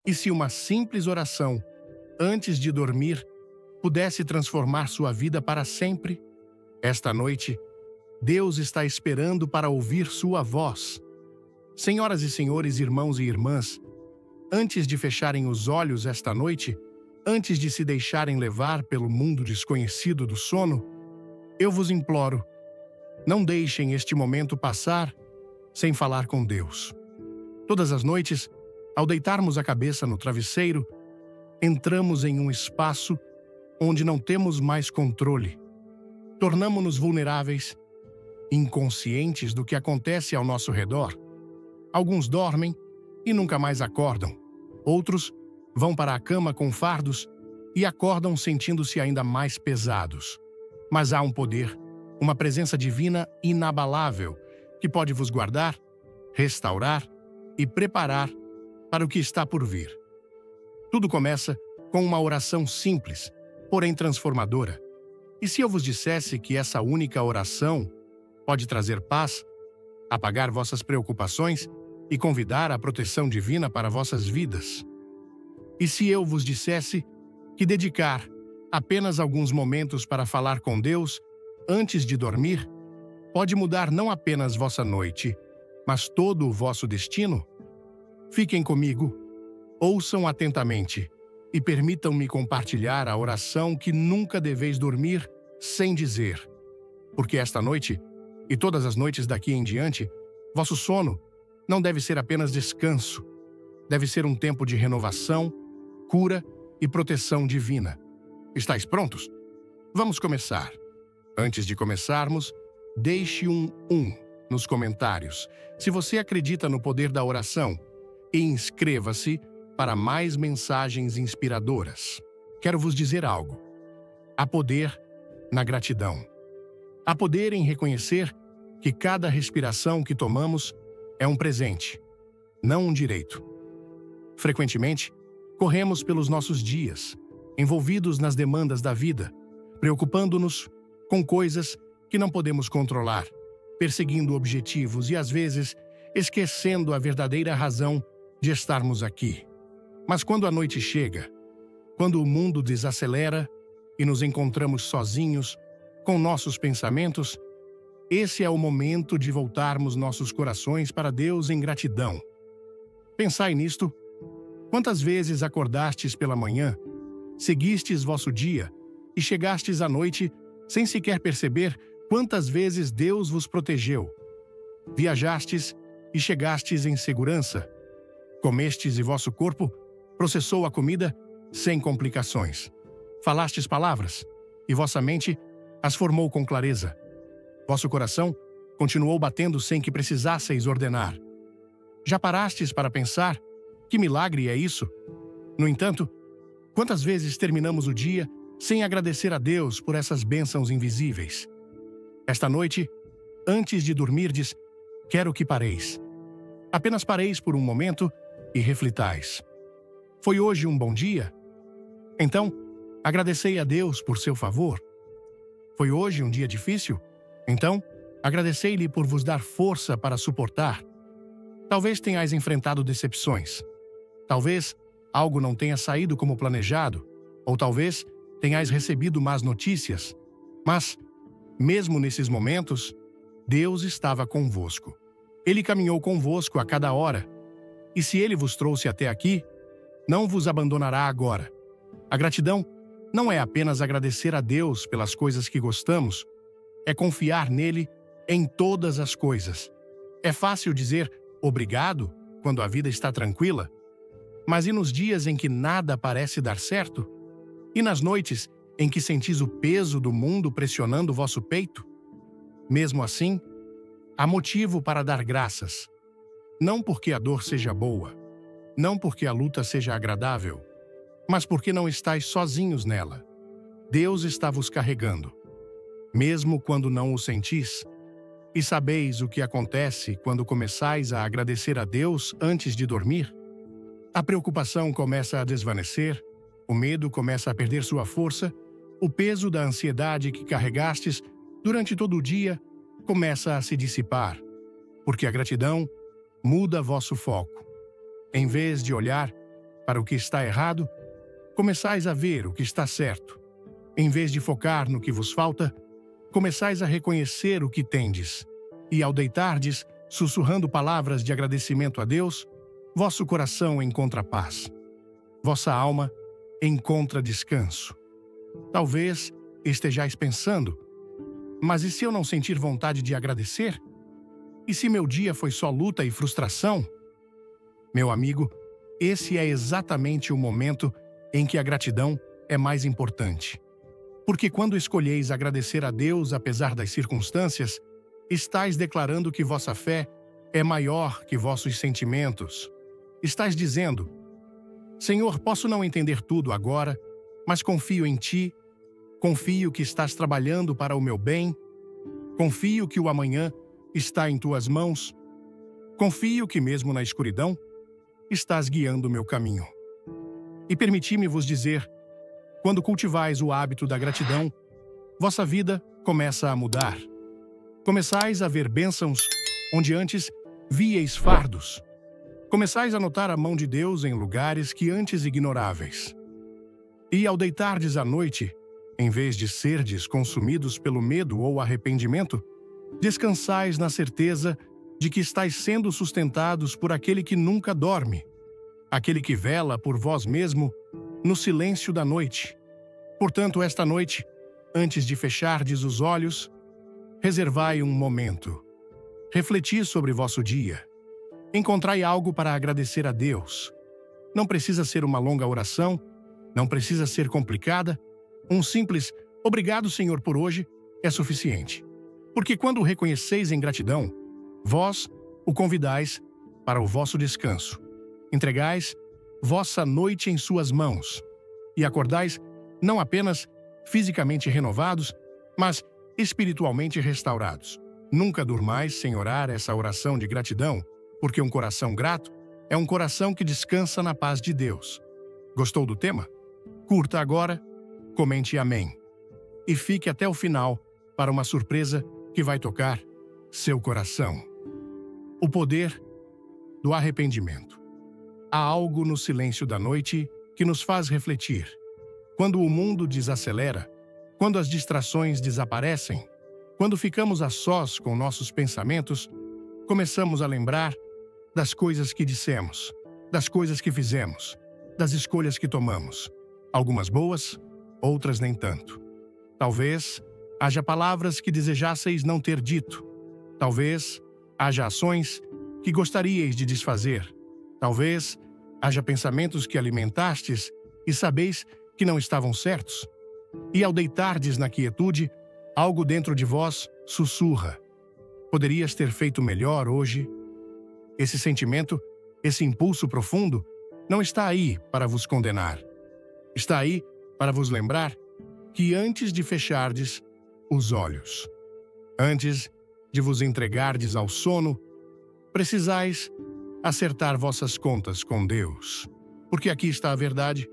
E se uma simples oração, antes de dormir, pudesse transformar sua vida para sempre? Esta noite, Deus está esperando para ouvir sua voz. Senhoras e senhores, irmãos e irmãs, antes de fecharem os olhos esta noite, antes de se deixarem levar pelo mundo desconhecido do sono, eu vos imploro, não deixem este momento passar sem falar com Deus. Todas as noites, ao deitarmos a cabeça no travesseiro, entramos em um espaço onde não temos mais controle. Tornamo-nos vulneráveis, inconscientes do que acontece ao nosso redor. Alguns dormem e nunca mais acordam. Outros vão para a cama com fardos e acordam sentindo-se ainda mais pesados. Mas há um poder, uma presença divina inabalável, que pode vos guardar, restaurar e preparar para o que está por vir. Tudo começa com uma oração simples, porém transformadora. E se eu vos dissesse que essa única oração pode trazer paz, apagar vossas preocupações e convidar a proteção divina para vossas vidas? E se eu vos dissesse que dedicar apenas alguns momentos para falar com Deus antes de dormir pode mudar não apenas vossa noite, mas todo o vosso destino? Fiquem comigo, ouçam atentamente e permitam-me compartilhar a oração que nunca deveis dormir sem dizer. Porque esta noite, e todas as noites daqui em diante, vosso sono não deve ser apenas descanso, deve ser um tempo de renovação, cura e proteção divina. Estais prontos? Vamos começar. Antes de começarmos, deixe um nos comentários se você acredita no poder da oração e inscreva-se para mais mensagens inspiradoras. Quero vos dizer algo. Há poder na gratidão. Há poder em reconhecer que cada respiração que tomamos é um presente, não um direito. Frequentemente, corremos pelos nossos dias, envolvidos nas demandas da vida, preocupando-nos com coisas que não podemos controlar, perseguindo objetivos e, às vezes, esquecendo a verdadeira razão de estarmos aqui. Mas quando a noite chega, quando o mundo desacelera e nos encontramos sozinhos com nossos pensamentos, esse é o momento de voltarmos nossos corações para Deus em gratidão. Pensai nisto. Quantas vezes acordastes pela manhã, seguistes vosso dia e chegastes à noite sem sequer perceber quantas vezes Deus vos protegeu? Viajastes e chegastes em segurança. Comestes e vosso corpo processou a comida sem complicações. Falastes palavras e vossa mente as formou com clareza. Vosso coração continuou batendo sem que precisasseis ordenar. Já parastes para pensar que milagre é isso? No entanto, quantas vezes terminamos o dia sem agradecer a Deus por essas bênçãos invisíveis? Esta noite, antes de dormirdes, quero que pareis. Apenas pareis por um momento e reflitais. Foi hoje um bom dia? Então, agradecei a Deus por seu favor. Foi hoje um dia difícil? Então, agradecei-lhe por vos dar força para suportar. Talvez tenhais enfrentado decepções. Talvez algo não tenha saído como planejado, ou talvez tenhais recebido más notícias. Mas, mesmo nesses momentos, Deus estava convosco. Ele caminhou convosco a cada hora. E se Ele vos trouxe até aqui, não vos abandonará agora. A gratidão não é apenas agradecer a Deus pelas coisas que gostamos, é confiar nele em todas as coisas. É fácil dizer obrigado quando a vida está tranquila, mas e nos dias em que nada parece dar certo? E nas noites em que sentis o peso do mundo pressionando o vosso peito? Mesmo assim, há motivo para dar graças. Não porque a dor seja boa, não porque a luta seja agradável, mas porque não estáis sozinhos nela. Deus está vos carregando, mesmo quando não o sentis. E sabeis o que acontece quando começais a agradecer a Deus antes de dormir? A preocupação começa a desvanecer, o medo começa a perder sua força, o peso da ansiedade que carregastes durante todo o dia começa a se dissipar, porque a gratidão muda vosso foco. Em vez de olhar para o que está errado, começais a ver o que está certo. Em vez de focar no que vos falta, começais a reconhecer o que tendes. E ao deitardes, sussurrando palavras de agradecimento a Deus, vosso coração encontra paz. Vossa alma encontra descanso. Talvez estejais pensando, mas e se eu não sentir vontade de agradecer? E se meu dia foi só luta e frustração? Meu amigo, esse é exatamente o momento em que a gratidão é mais importante. Porque quando escolheis agradecer a Deus apesar das circunstâncias, estais declarando que vossa fé é maior que vossos sentimentos. Estais dizendo: Senhor, posso não entender tudo agora, mas confio em Ti, confio que estás trabalhando para o meu bem, confio que o amanhã está em Tuas mãos, confio que mesmo na escuridão, estás guiando o meu caminho. E permiti-me vos dizer, quando cultivais o hábito da gratidão, vossa vida começa a mudar. Começais a ver bênçãos onde antes víeis fardos. Começais a notar a mão de Deus em lugares que antes ignoráveis. E ao deitardes à noite, em vez de serdes consumidos pelo medo ou arrependimento, descansais na certeza de que estáis sendo sustentados por aquele que nunca dorme, aquele que vela por vós mesmo no silêncio da noite. Portanto, esta noite, antes de fechardes os olhos, reservai um momento. Refleti sobre vosso dia. Encontrai algo para agradecer a Deus. Não precisa ser uma longa oração, não precisa ser complicada. Um simples "Obrigado, Senhor, por hoje" é suficiente. Porque quando o reconheceis em gratidão, vós o convidais para o vosso descanso. Entregais vossa noite em suas mãos e acordais não apenas fisicamente renovados, mas espiritualmente restaurados. Nunca durmais sem orar essa oração de gratidão, porque um coração grato é um coração que descansa na paz de Deus. Gostou do tema? Curta agora, comente amém. E fique até o final para uma surpresa que vai tocar seu coração. O poder do arrependimento. Há algo no silêncio da noite que nos faz refletir. Quando o mundo desacelera, quando as distrações desaparecem, quando ficamos a sós com nossos pensamentos, começamos a lembrar das coisas que dissemos, das coisas que fizemos, das escolhas que tomamos. Algumas boas, outras nem tanto. Talvez haja palavras que desejasseis não ter dito. Talvez haja ações que gostaríeis de desfazer. Talvez haja pensamentos que alimentastes e sabeis que não estavam certos. E ao deitardes na quietude, algo dentro de vós sussurra: poderias ter feito melhor hoje? Esse sentimento, esse impulso profundo, não está aí para vos condenar. Está aí para vos lembrar que antes de fechardes os olhos, antes de vos entregardes ao sono, precisais acertar vossas contas com Deus. Porque aqui está a verdade: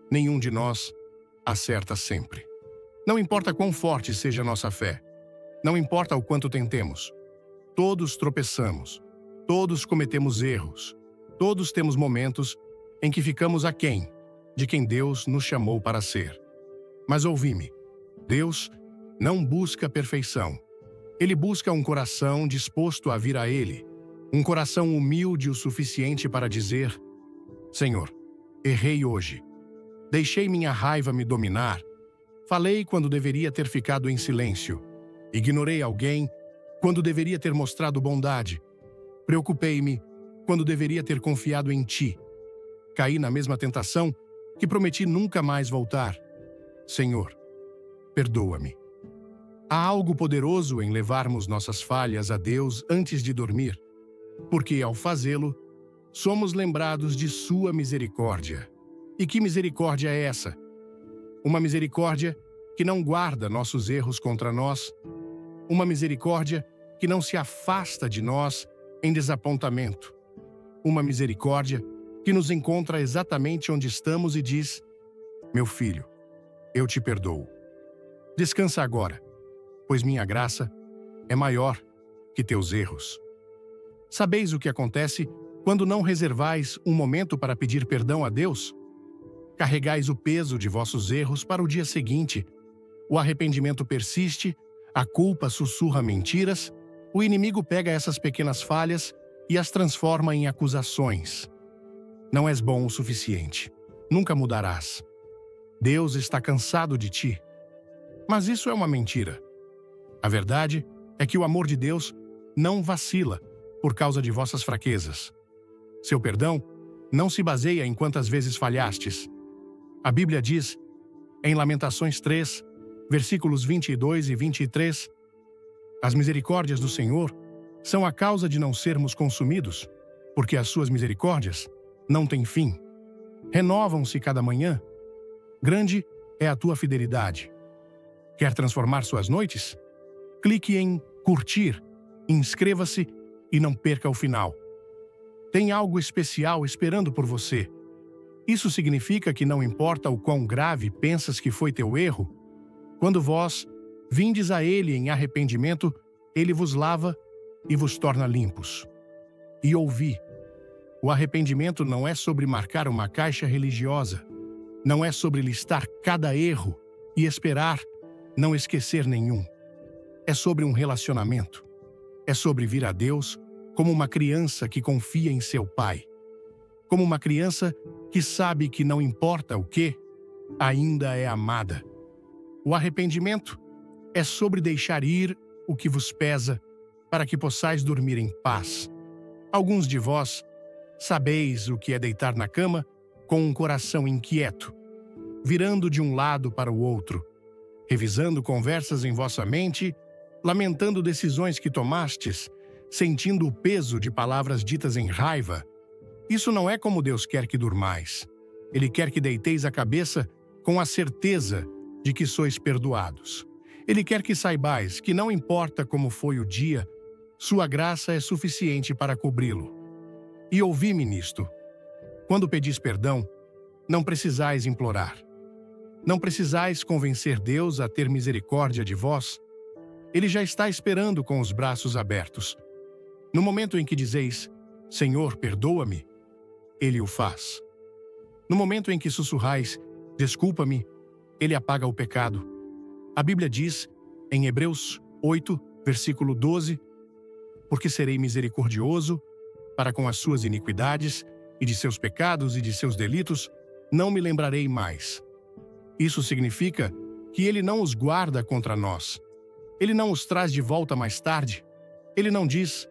nenhum de nós acerta sempre. Não importa quão forte seja a nossa fé, não importa o quanto tentemos, todos tropeçamos, todos cometemos erros, todos temos momentos em que ficamos aquém de quem Deus nos chamou para ser. Mas ouvi-me, Deus não busca perfeição. Ele busca um coração disposto a vir a Ele, um coração humilde o suficiente para dizer: Senhor, errei hoje. Deixei minha raiva me dominar. Falei quando deveria ter ficado em silêncio. Ignorei alguém quando deveria ter mostrado bondade. Preocupei-me quando deveria ter confiado em Ti. Caí na mesma tentação que prometi nunca mais voltar. Senhor, perdoa-me. Há algo poderoso em levarmos nossas falhas a Deus antes de dormir, porque ao fazê-lo, somos lembrados de Sua misericórdia. E que misericórdia é essa? Uma misericórdia que não guarda nossos erros contra nós, uma misericórdia que não se afasta de nós em desapontamento, uma misericórdia que nos encontra exatamente onde estamos e diz: meu filho, eu te perdoo. Descansa agora, pois minha graça é maior que teus erros. Sabeis o que acontece Quando não reservais um momento para pedir perdão a Deus, carregais o peso de vossos erros para o dia seguinte. O arrependimento persiste, a culpa sussurra mentiras, o inimigo pega essas pequenas falhas e as transforma em acusações. Não és bom o suficiente. Nunca mudarás. Deus está cansado de ti. Mas isso é uma mentira. A verdade é que o amor de Deus não vacila por causa de vossas fraquezas. Seu perdão não se baseia em quantas vezes falhastes. A Bíblia diz, em Lamentações 3, versículos 22 e 23, as misericórdias do Senhor são a causa de não sermos consumidos, porque as suas misericórdias não têm fim. Renovam-se cada manhã. Grande é a tua fidelidade. Quer transformar suas noites? Clique em curtir, inscreva-se e não perca o final. Tem algo especial esperando por você. Isso significa que não importa o quão grave pensas que foi teu erro, quando vós vindes a Ele em arrependimento, Ele vos lava e vos torna limpos. E ouvi, o arrependimento não é sobre marcar uma caixa religiosa, não é sobre listar cada erro e esperar não esquecer nenhum. É sobre um relacionamento. É sobre vir a Deus como uma criança que confia em seu pai. Como uma criança que sabe que não importa o que, ainda é amada. O arrependimento é sobre deixar ir o que vos pesa para que possais dormir em paz. Alguns de vós sabeis o que é deitar na cama com um coração inquieto, virando de um lado para o outro, revisando conversas em vossa mente, lamentando decisões que tomastes, sentindo o peso de palavras ditas em raiva. Isso não é como Deus quer que durmais. Ele quer que deiteis a cabeça com a certeza de que sois perdoados. Ele quer que saibais que não importa como foi o dia, sua graça é suficiente para cobri-lo. E ouvi-me nisto. Quando pedis perdão, não precisais implorar. Não precisais convencer Deus a ter misericórdia de vós. Ele já está esperando com os braços abertos. No momento em que dizeis, Senhor, perdoa-me, Ele o faz. No momento em que sussurrais, desculpa-me, Ele apaga o pecado. A Bíblia diz, em Hebreus 8, versículo 12, porque serei misericordioso para com as suas iniquidades e de seus pecados e de seus delitos, não me lembrarei mais. Isso significa que Ele não os guarda contra nós. Ele não os traz de volta mais tarde. Ele não diz,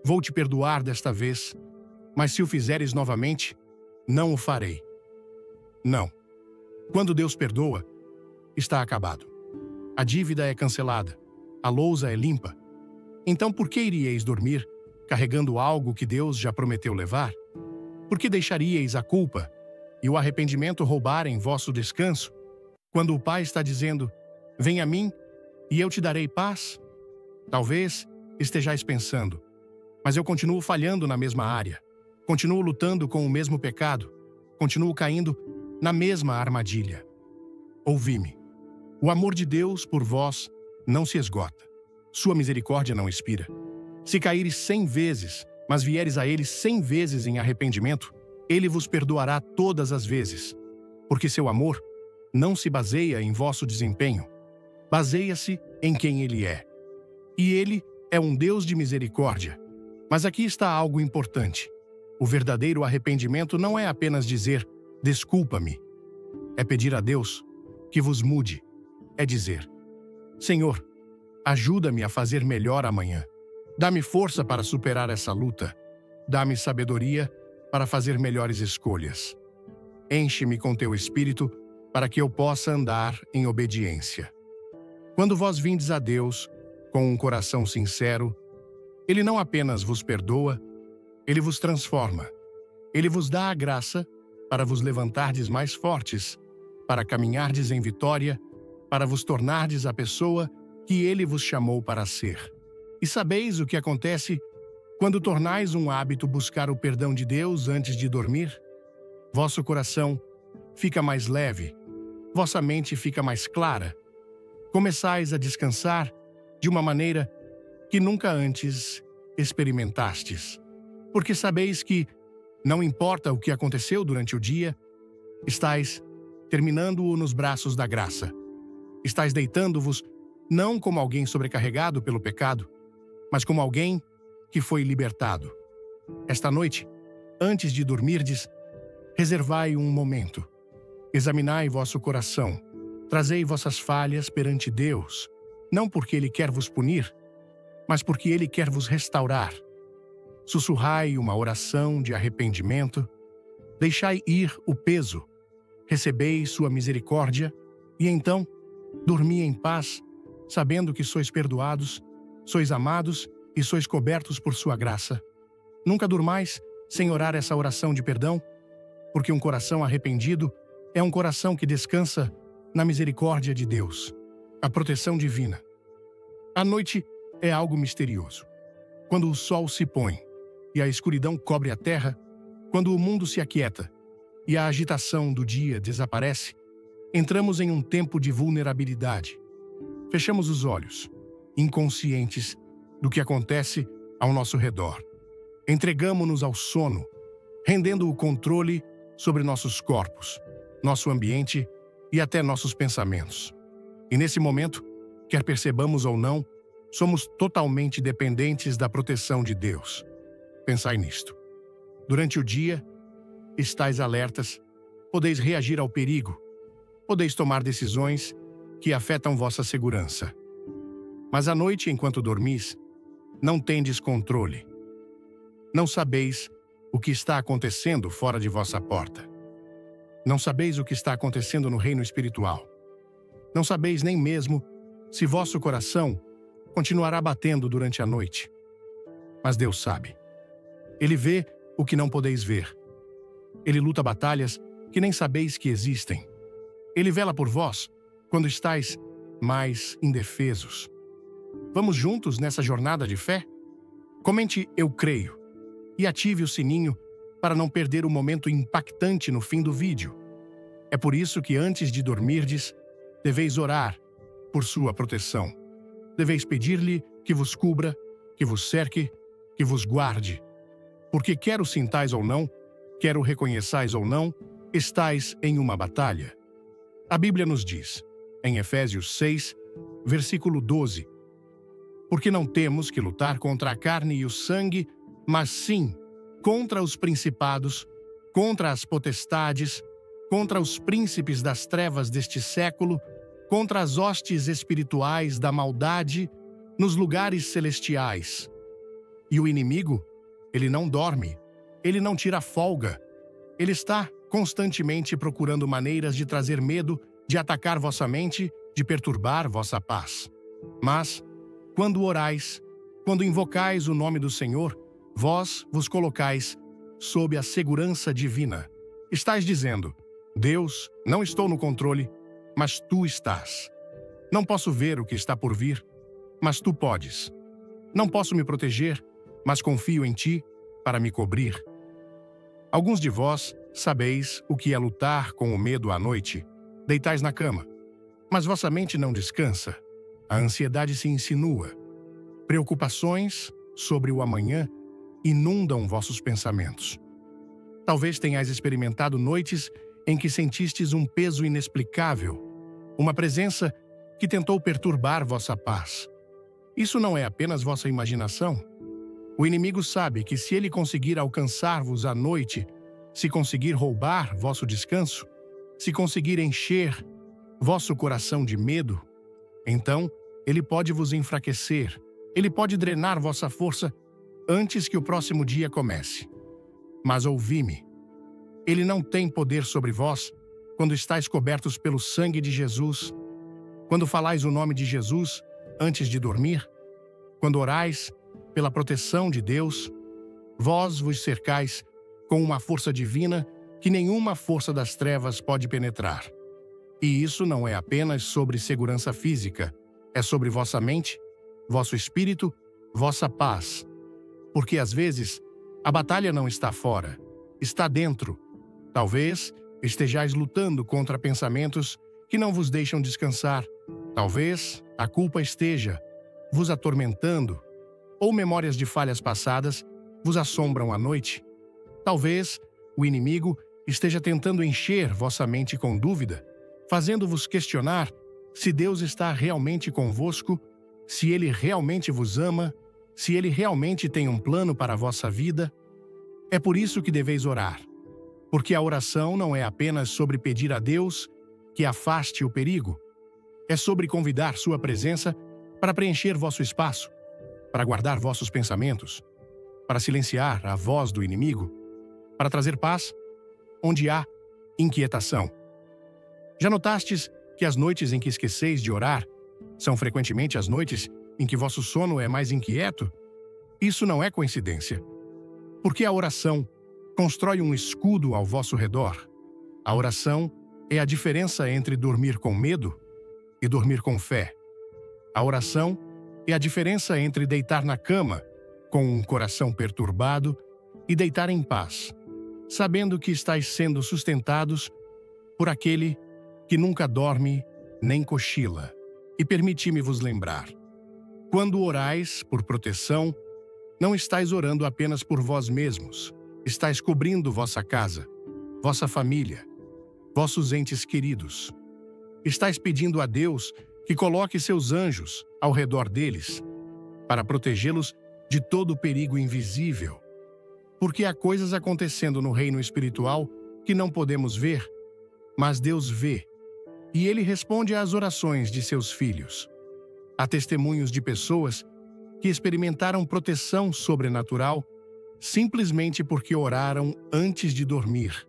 vou te perdoar desta vez, mas se o fizeres novamente, não o farei. Não. Quando Deus perdoa, está acabado. A dívida é cancelada. A lousa é limpa. Então por que iríeis dormir, carregando algo que Deus já prometeu levar? Por que deixaríeis a culpa e o arrependimento roubarem vosso descanso, quando o Pai está dizendo, vem a mim e eu te darei paz? Talvez estejais pensando, mas eu continuo falhando na mesma área, continuo lutando com o mesmo pecado, continuo caindo na mesma armadilha. Ouvi-me. O amor de Deus por vós não se esgota. Sua misericórdia não expira. Se caíres 100 vezes, mas vieres a Ele 100 vezes em arrependimento, Ele vos perdoará todas as vezes. Porque seu amor não se baseia em vosso desempenho. Baseia-se em quem Ele é. E Ele é um Deus de misericórdia. Mas aqui está algo importante. O verdadeiro arrependimento não é apenas dizer, desculpa-me. É pedir a Deus que vos mude. É dizer, Senhor, ajuda-me a fazer melhor amanhã. Dá-me força para superar essa luta. Dá-me sabedoria para fazer melhores escolhas. Enche-me com teu Espírito para que eu possa andar em obediência. Quando vós vindes a Deus com um coração sincero, Ele não apenas vos perdoa, Ele vos transforma. Ele vos dá a graça para vos levantardes mais fortes, para caminhardes em vitória, para vos tornardes a pessoa que Ele vos chamou para ser. E sabeis o que acontece quando tornais um hábito buscar o perdão de Deus antes de dormir? Vosso coração fica mais leve, vossa mente fica mais clara. Começais a descansar de uma maneira que nunca antes experimentastes. Porque sabeis que, não importa o que aconteceu durante o dia, estáis terminando-o nos braços da graça. Estáis deitando-vos não como alguém sobrecarregado pelo pecado, mas como alguém que foi libertado. Esta noite, antes de dormirdes, reservai um momento. Examinai vosso coração. Trazei vossas falhas perante Deus, não porque Ele quer vos punir, mas porque Ele quer vos restaurar. Sussurrai uma oração de arrependimento. Deixai ir o peso. Recebei sua misericórdia e então dormi em paz, sabendo que sois perdoados, sois amados e sois cobertos por sua graça. Nunca durmais sem orar essa oração de perdão, porque um coração arrependido é um coração que descansa na misericórdia de Deus, a proteção divina. A noite é algo misterioso. Quando o sol se põe e a escuridão cobre a terra, quando o mundo se aquieta e a agitação do dia desaparece, entramos em um tempo de vulnerabilidade. Fechamos os olhos, inconscientes do que acontece ao nosso redor. Entregamo-nos ao sono, rendendo o controle sobre nossos corpos, nosso ambiente e até nossos pensamentos. E nesse momento, quer percebamos ou não, somos totalmente dependentes da proteção de Deus. Pensai nisto. Durante o dia, estais alertas, podeis reagir ao perigo, podeis tomar decisões que afetam vossa segurança. Mas à noite, enquanto dormis, não tendes controle. Não sabeis o que está acontecendo fora de vossa porta. Não sabeis o que está acontecendo no reino espiritual. Não sabeis nem mesmo se vosso coração continuará batendo durante a noite. Mas Deus sabe. Ele vê o que não podeis ver. Ele luta batalhas que nem sabeis que existem. Ele vela por vós quando estáis mais indefesos. Vamos juntos nessa jornada de fé? Comente "Eu creio" e ative o sininho para não perder o momento impactante no fim do vídeo. É por isso que antes de dormirdes, deveis orar por sua proteção. Deveis pedir-lhe que vos cubra, que vos cerque, que vos guarde. Porque quer o sintais ou não, quer o reconheçais ou não, estais em uma batalha. A Bíblia nos diz, em Efésios 6, versículo 12, porque não temos que lutar contra a carne e o sangue, mas sim contra os principados, contra as potestades, contra os príncipes das trevas deste século, contra as hostes espirituais da maldade nos lugares celestiais. E o inimigo, ele não dorme, ele não tira folga, ele está constantemente procurando maneiras de trazer medo, de atacar vossa mente, de perturbar vossa paz. Mas, quando orais, quando invocais o nome do Senhor, vós vos colocais sob a segurança divina. Estais dizendo, Deus, não estou no controle, mas tu estás. Não posso ver o que está por vir, mas tu podes. Não posso me proteger, mas confio em ti para me cobrir. Alguns de vós sabeis o que é lutar com o medo à noite. Deitais na cama, mas vossa mente não descansa. A ansiedade se insinua. Preocupações sobre o amanhã inundam vossos pensamentos. Talvez tenhais experimentado noites em que sentistes um peso inexplicável, uma presença que tentou perturbar vossa paz. Isso não é apenas vossa imaginação. O inimigo sabe que se ele conseguir alcançar-vos à noite, se conseguir roubar vosso descanso, se conseguir encher vosso coração de medo, então ele pode vos enfraquecer, ele pode drenar vossa força antes que o próximo dia comece. Mas ouvi-me. Ele não tem poder sobre vós quando estáis cobertos pelo sangue de Jesus, quando falais o nome de Jesus antes de dormir, quando orais pela proteção de Deus, vós vos cercais com uma força divina que nenhuma força das trevas pode penetrar. E isso não é apenas sobre segurança física, é sobre vossa mente, vosso espírito, vossa paz. Porque às vezes a batalha não está fora, está dentro. Talvez estejais lutando contra pensamentos que não vos deixam descansar. Talvez a culpa esteja vos atormentando, ou memórias de falhas passadas vos assombram à noite? Talvez o inimigo esteja tentando encher vossa mente com dúvida, fazendo-vos questionar se Deus está realmente convosco, se Ele realmente vos ama, se Ele realmente tem um plano para a vossa vida. É por isso que deveis orar, porque a oração não é apenas sobre pedir a Deus que afaste o perigo, é sobre convidar sua presença para preencher vosso espaço, para guardar vossos pensamentos, para silenciar a voz do inimigo, para trazer paz onde há inquietação. Já notastes que as noites em que esqueceis de orar são frequentemente as noites em que vosso sono é mais inquieto? Isso não é coincidência, porque a oração constrói um escudo ao vosso redor. A oração é a diferença entre dormir com medo e dormir com fé. A oração é a diferença entre deitar na cama com um coração perturbado e deitar em paz, sabendo que estáis sendo sustentados por aquele que nunca dorme nem cochila. E permiti-me vos lembrar: quando orais por proteção, não estáis orando apenas por vós mesmos, estáis cobrindo vossa casa, vossa família, vossos entes queridos. Estáis pedindo a Deus que coloque seus anjos ao redor deles, para protegê-los de todo o perigo invisível. Porque há coisas acontecendo no reino espiritual que não podemos ver, mas Deus vê, e Ele responde às orações de seus filhos. Há testemunhos de pessoas que experimentaram proteção sobrenatural simplesmente porque oraram antes de dormir.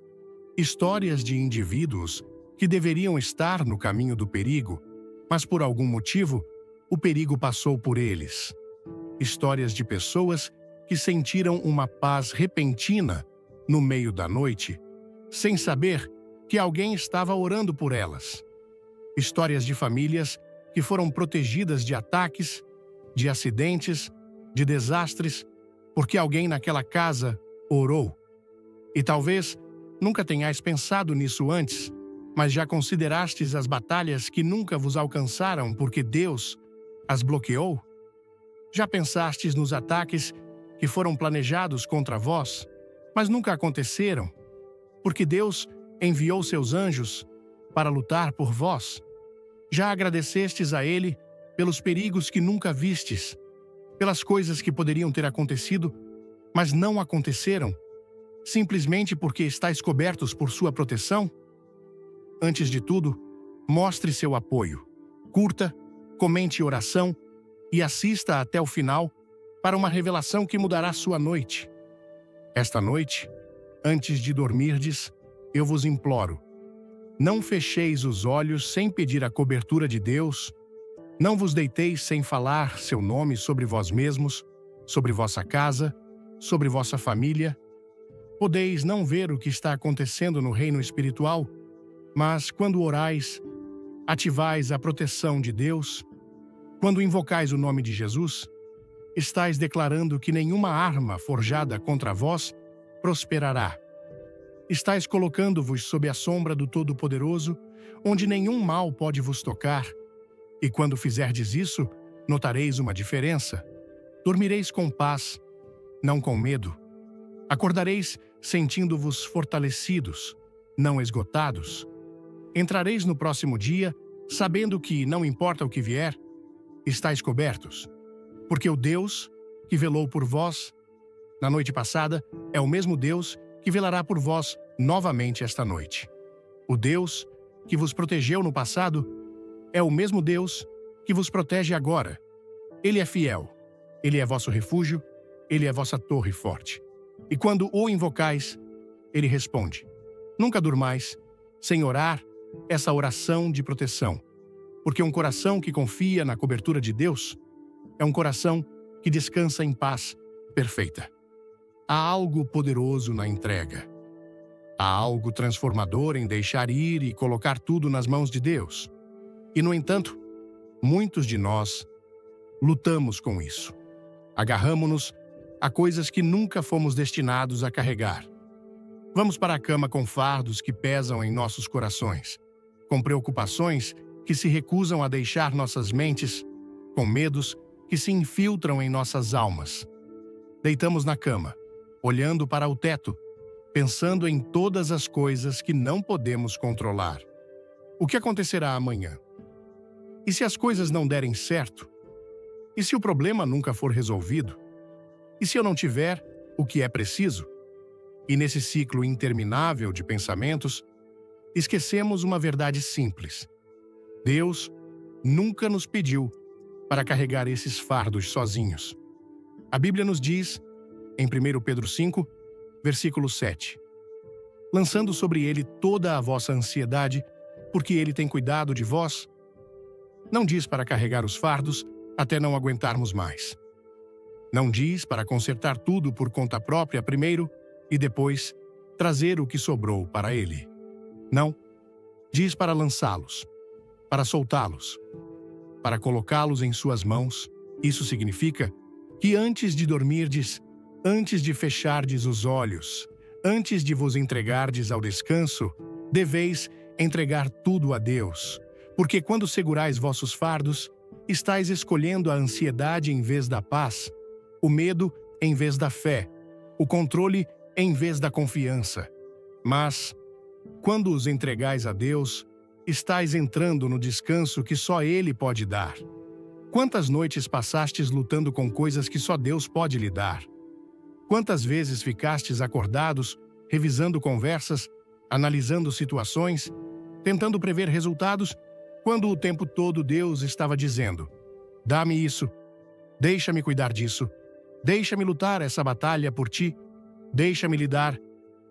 Histórias de indivíduos que deveriam estar no caminho do perigo, mas por algum motivo, o perigo passou por eles. Histórias de pessoas que sentiram uma paz repentina no meio da noite, sem saber que alguém estava orando por elas. Histórias de famílias que foram protegidas de ataques, de acidentes, de desastres, porque alguém naquela casa orou. E talvez nunca tenhais pensado nisso antes, mas já considerastes as batalhas que nunca vos alcançaram porque Deus as bloqueou? Já pensastes nos ataques que foram planejados contra vós, mas nunca aconteceram, porque Deus enviou seus anjos para lutar por vós? Já agradecestes a Ele pelos perigos que nunca vistes, pelas coisas que poderiam ter acontecido, mas não aconteceram, simplesmente porque estáis cobertos por sua proteção? Antes de tudo, mostre seu apoio. Curta, comente oração e assista até o final para uma revelação que mudará sua noite. Esta noite, antes de dormirdes, eu vos imploro: não fecheis os olhos sem pedir a cobertura de Deus, não vos deiteis sem falar seu nome sobre vós mesmos, sobre vossa casa, sobre vossa família. Podeis não ver o que está acontecendo no reino espiritual, mas quando orais, ativais a proteção de Deus. Quando invocais o nome de Jesus, estáis declarando que nenhuma arma forjada contra vós prosperará. Estáis colocando-vos sob a sombra do Todo-Poderoso, onde nenhum mal pode vos tocar. E quando fizerdes isso, notareis uma diferença. Dormireis com paz, não com medo. Acordareis sentindo-vos fortalecidos, não esgotados. Entrareis no próximo dia, sabendo que, não importa o que vier, estáis cobertos. Porque o Deus que velou por vós na noite passada é o mesmo Deus que velará por vós novamente esta noite. O Deus que vos protegeu no passado é o mesmo Deus que vos protege agora. Ele é fiel, Ele é vosso refúgio, Ele é vossa torre forte. E quando o invocais, Ele responde. Nunca durmais sem orar essa oração de proteção, porque um coração que confia na cobertura de Deus é um coração que descansa em paz perfeita. Há algo poderoso na entrega. Há algo transformador em deixar ir e colocar tudo nas mãos de Deus. E, no entanto, muitos de nós lutamos com isso. Agarramo-nos a coisas que nunca fomos destinados a carregar. Vamos para a cama com fardos que pesam em nossos corações, com preocupações que se recusam a deixar nossas mentes, com medos que se infiltram em nossas almas. Deitamos na cama, olhando para o teto, pensando em todas as coisas que não podemos controlar. O que acontecerá amanhã? E se as coisas não derem certo? E se o problema nunca for resolvido? E se eu não tiver o que é preciso? E nesse ciclo interminável de pensamentos, esquecemos uma verdade simples. Deus nunca nos pediu para carregar esses fardos sozinhos. A Bíblia nos diz, em 1 Pedro 5, versículo 7, lançando sobre ele toda a vossa ansiedade, porque ele tem cuidado de vós. Não diz para carregar os fardos até não aguentarmos mais. Não diz para consertar tudo por conta própria primeiro e depois trazer o que sobrou para ele. Não. Diz para lançá-los, para soltá-los, para colocá-los em suas mãos. Isso significa que antes de dormirdes, antes de fechardes os olhos, antes de vos entregardes ao descanso, deveis entregar tudo a Deus, porque quando segurais vossos fardos, estáis escolhendo a ansiedade em vez da paz, o medo em vez da fé, o controle em vez da confiança. Mas, quando os entregais a Deus, estáis entrando no descanso que só Ele pode dar. Quantas noites passastes lutando com coisas que só Deus pode lhe dar? Quantas vezes ficastes acordados, revisando conversas, analisando situações, tentando prever resultados, quando o tempo todo Deus estava dizendo: dá-me isso, deixa-me cuidar disso, deixa-me lutar essa batalha por ti, deixa-me lidar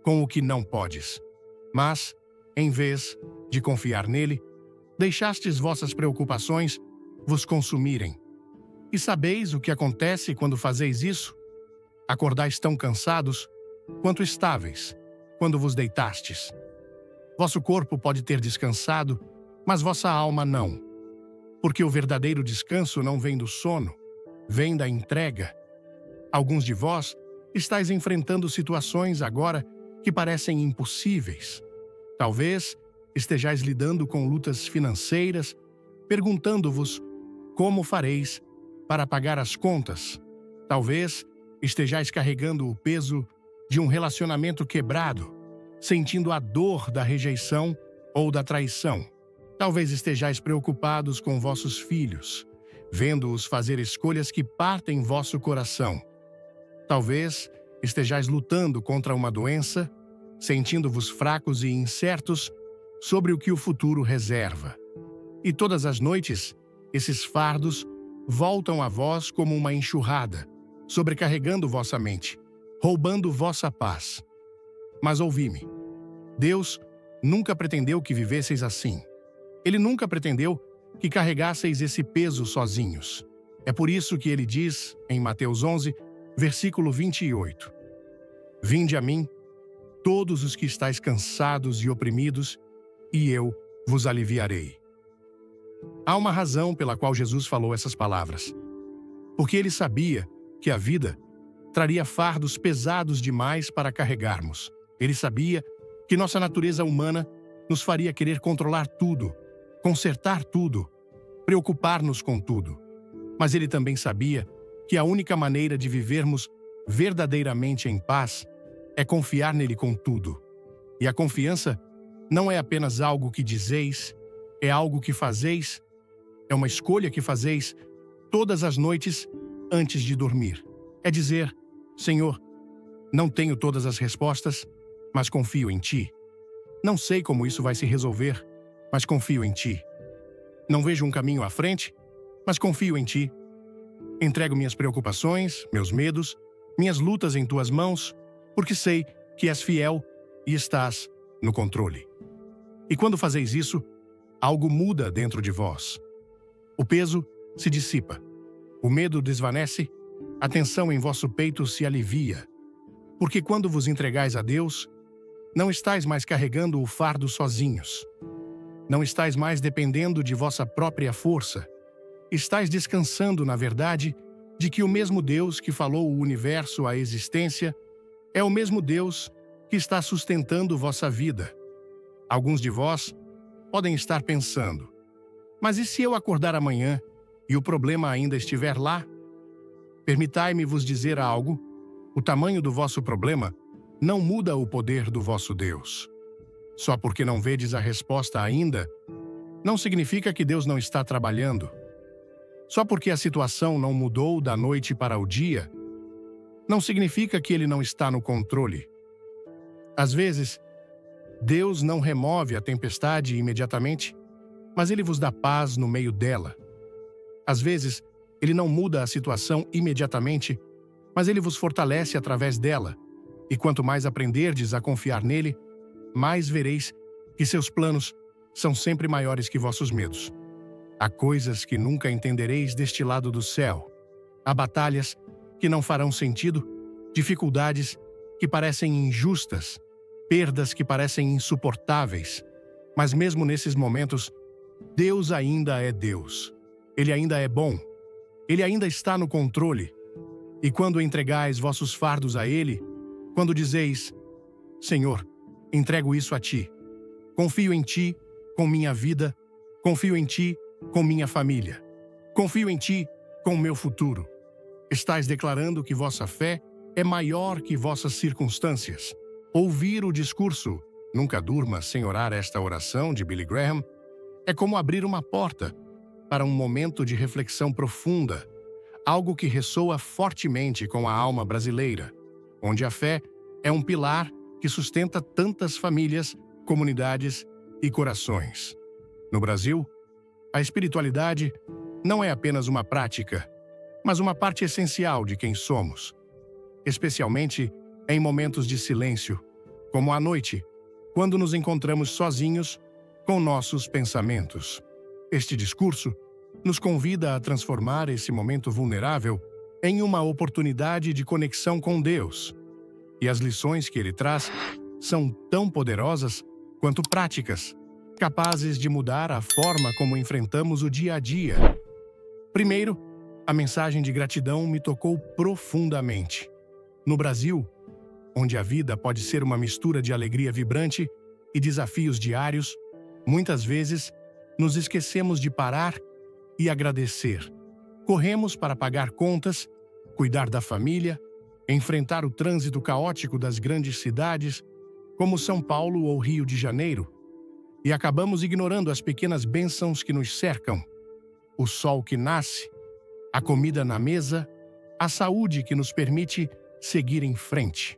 com o que não podes. Mas, em vez de confiar nele, deixastes vossas preocupações vos consumirem. E sabeis o que acontece quando fazeis isso? Acordais tão cansados quanto estáveis quando vos deitastes. Vosso corpo pode ter descansado, mas vossa alma não. Porque o verdadeiro descanso não vem do sono, vem da entrega. Alguns de vós estáis enfrentando situações agora que parecem impossíveis. Talvez estejais lidando com lutas financeiras, perguntando-vos como fareis para pagar as contas. Talvez estejais carregando o peso de um relacionamento quebrado, sentindo a dor da rejeição ou da traição. Talvez estejais preocupados com vossos filhos, vendo-os fazer escolhas que partem vosso coração. Talvez estejais lutando contra uma doença, sentindo-vos fracos e incertos sobre o que o futuro reserva. E todas as noites, esses fardos voltam a vós como uma enxurrada, sobrecarregando vossa mente, roubando vossa paz. Mas ouvi-me. Deus nunca pretendeu que vivesseis assim. Ele nunca pretendeu que carregasseis esse peso sozinhos. É por isso que ele diz, em Mateus 11, versículo 28, Vinde a mim, todos os que estáis cansados e oprimidos, e eu vos aliviarei. Há uma razão pela qual Jesus falou essas palavras. Porque ele sabia que a vida traria fardos pesados demais para carregarmos. Ele sabia que nossa natureza humana nos faria querer controlar tudo, consertar tudo, preocupar-nos com tudo. Mas ele também sabia que a única maneira de vivermos verdadeiramente em paz é confiar nele com tudo. E a confiança não é apenas algo que dizeis, é algo que fazeis, é uma escolha que fazeis todas as noites antes de dormir. É dizer: Senhor, não tenho todas as respostas, mas confio em Ti. Não sei como isso vai se resolver, mas confio em Ti. Não vejo um caminho à frente, mas confio em Ti. Entrego minhas preocupações, meus medos, minhas lutas em Tuas mãos, porque sei que és fiel e estás no controle. E quando fazeis isso, algo muda dentro de vós. O peso se dissipa, o medo desvanece, a tensão em vosso peito se alivia. Porque quando vos entregais a Deus, não estáis mais carregando o fardo sozinhos. Não estáis mais dependendo de vossa própria força. Estáis descansando na verdade de que o mesmo Deus que falou o universo à existência é o mesmo Deus que está sustentando vossa vida. Alguns de vós podem estar pensando: mas e se eu acordar amanhã e o problema ainda estiver lá? Permitai-me vos dizer algo O tamanho do vosso problema não muda o poder do vosso Deus. Só porque não vedes a resposta ainda, não significa que Deus não está trabalhando. Só porque a situação não mudou da noite para o dia, não significa que Ele não está no controle. Às vezes, Deus não remove a tempestade imediatamente, mas Ele vos dá paz no meio dela. Às vezes, Ele não muda a situação imediatamente, mas Ele vos fortalece através dela. E quanto mais aprenderdes a confiar nele, mais vereis que seus planos são sempre maiores que vossos medos. Há coisas que nunca entendereis deste lado do céu. Há batalhas que não farão sentido, dificuldades que parecem injustas, perdas que parecem insuportáveis. Mas mesmo nesses momentos, Deus ainda é Deus. Ele ainda é bom. Ele ainda está no controle. E quando entregais vossos fardos a Ele, quando dizeis, Senhor, entrego isso a Ti. Confio em Ti com minha vida, confio em Ti com minha família. Confio em Ti com o meu futuro. Estais declarando que vossa fé é maior que vossas circunstâncias. Ouvir o discurso "Nunca durma sem orar esta oração" de Billy Graham é como abrir uma porta para um momento de reflexão profunda, algo que ressoa fortemente com a alma brasileira, onde a fé é um pilar que sustenta tantas famílias, comunidades e corações. No Brasil, a espiritualidade não é apenas uma prática, mas uma parte essencial de quem somos, especialmente em momentos de silêncio, como à noite, quando nos encontramos sozinhos com nossos pensamentos. Este discurso nos convida a transformar esse momento vulnerável em uma oportunidade de conexão com Deus. E as lições que ele traz são tão poderosas quanto práticas, capazes de mudar a forma como enfrentamos o dia a dia. Primeiro, a mensagem de gratidão me tocou profundamente. No Brasil, onde a vida pode ser uma mistura de alegria vibrante e desafios diários, muitas vezes nos esquecemos de parar e agradecer. Corremos para pagar contas, cuidar da família, enfrentar o trânsito caótico das grandes cidades, como São Paulo ou Rio de Janeiro, e acabamos ignorando as pequenas bênçãos que nos cercam: o sol que nasce, a comida na mesa, a saúde que nos permite seguir em frente.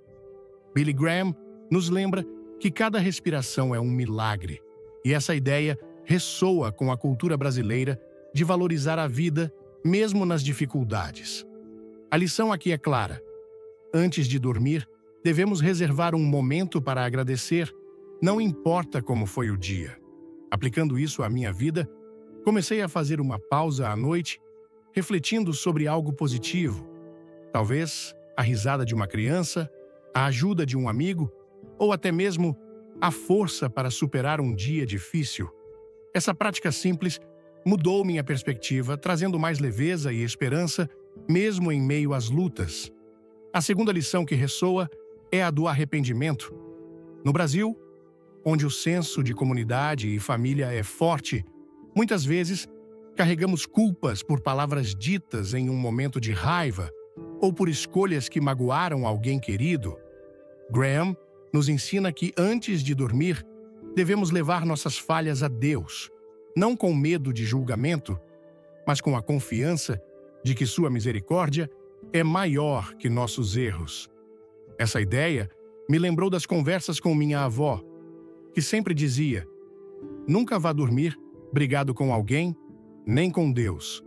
Billy Graham nos lembra que cada respiração é um milagre, e essa ideia ressoa com a cultura brasileira de valorizar a vida mesmo nas dificuldades. A lição aqui é clara. Antes de dormir, devemos reservar um momento para agradecer, não importa como foi o dia. Aplicando isso à minha vida, comecei a fazer uma pausa à noite, refletindo sobre algo positivo. Talvez a risada de uma criança, a ajuda de um amigo, ou até mesmo a força para superar um dia difícil. Essa prática simples mudou minha perspectiva, trazendo mais leveza e esperança, mesmo em meio às lutas. A segunda lição que ressoa é a do arrependimento. No Brasil, onde o senso de comunidade e família é forte, muitas vezes carregamos culpas por palavras ditas em um momento de raiva ou por escolhas que magoaram alguém querido. Graham nos ensina que, antes de dormir, devemos levar nossas falhas a Deus, não com medo de julgamento, mas com a confiança de que sua misericórdia é maior que nossos erros. Essa ideia me lembrou das conversas com minha avó, que sempre dizia: nunca vá dormir brigado com alguém, nem com Deus.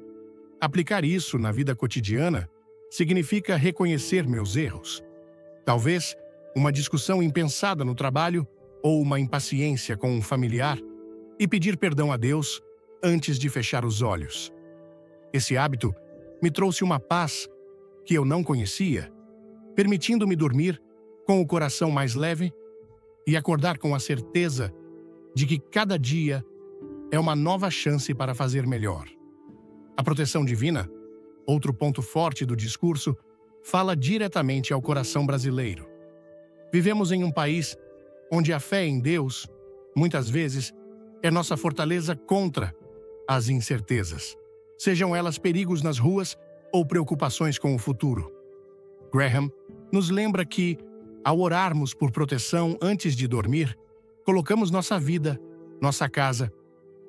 Aplicar isso na vida cotidiana significa reconhecer meus erros. Talvez uma discussão impensada no trabalho ou uma impaciência com um familiar, e pedir perdão a Deus antes de fechar os olhos. Esse hábito me trouxe uma paz que eu não conhecia, permitindo-me dormir com o coração mais leve e acordar com a certeza de que cada dia é uma nova chance para fazer melhor. A proteção divina, outro ponto forte do discurso, fala diretamente ao coração brasileiro. Vivemos em um país onde a fé em Deus, muitas vezes, é nossa fortaleza contra as incertezas, sejam elas perigos nas ruas ou preocupações com o futuro. Graham nos lembra que, ao orarmos por proteção antes de dormir, colocamos nossa vida, nossa casa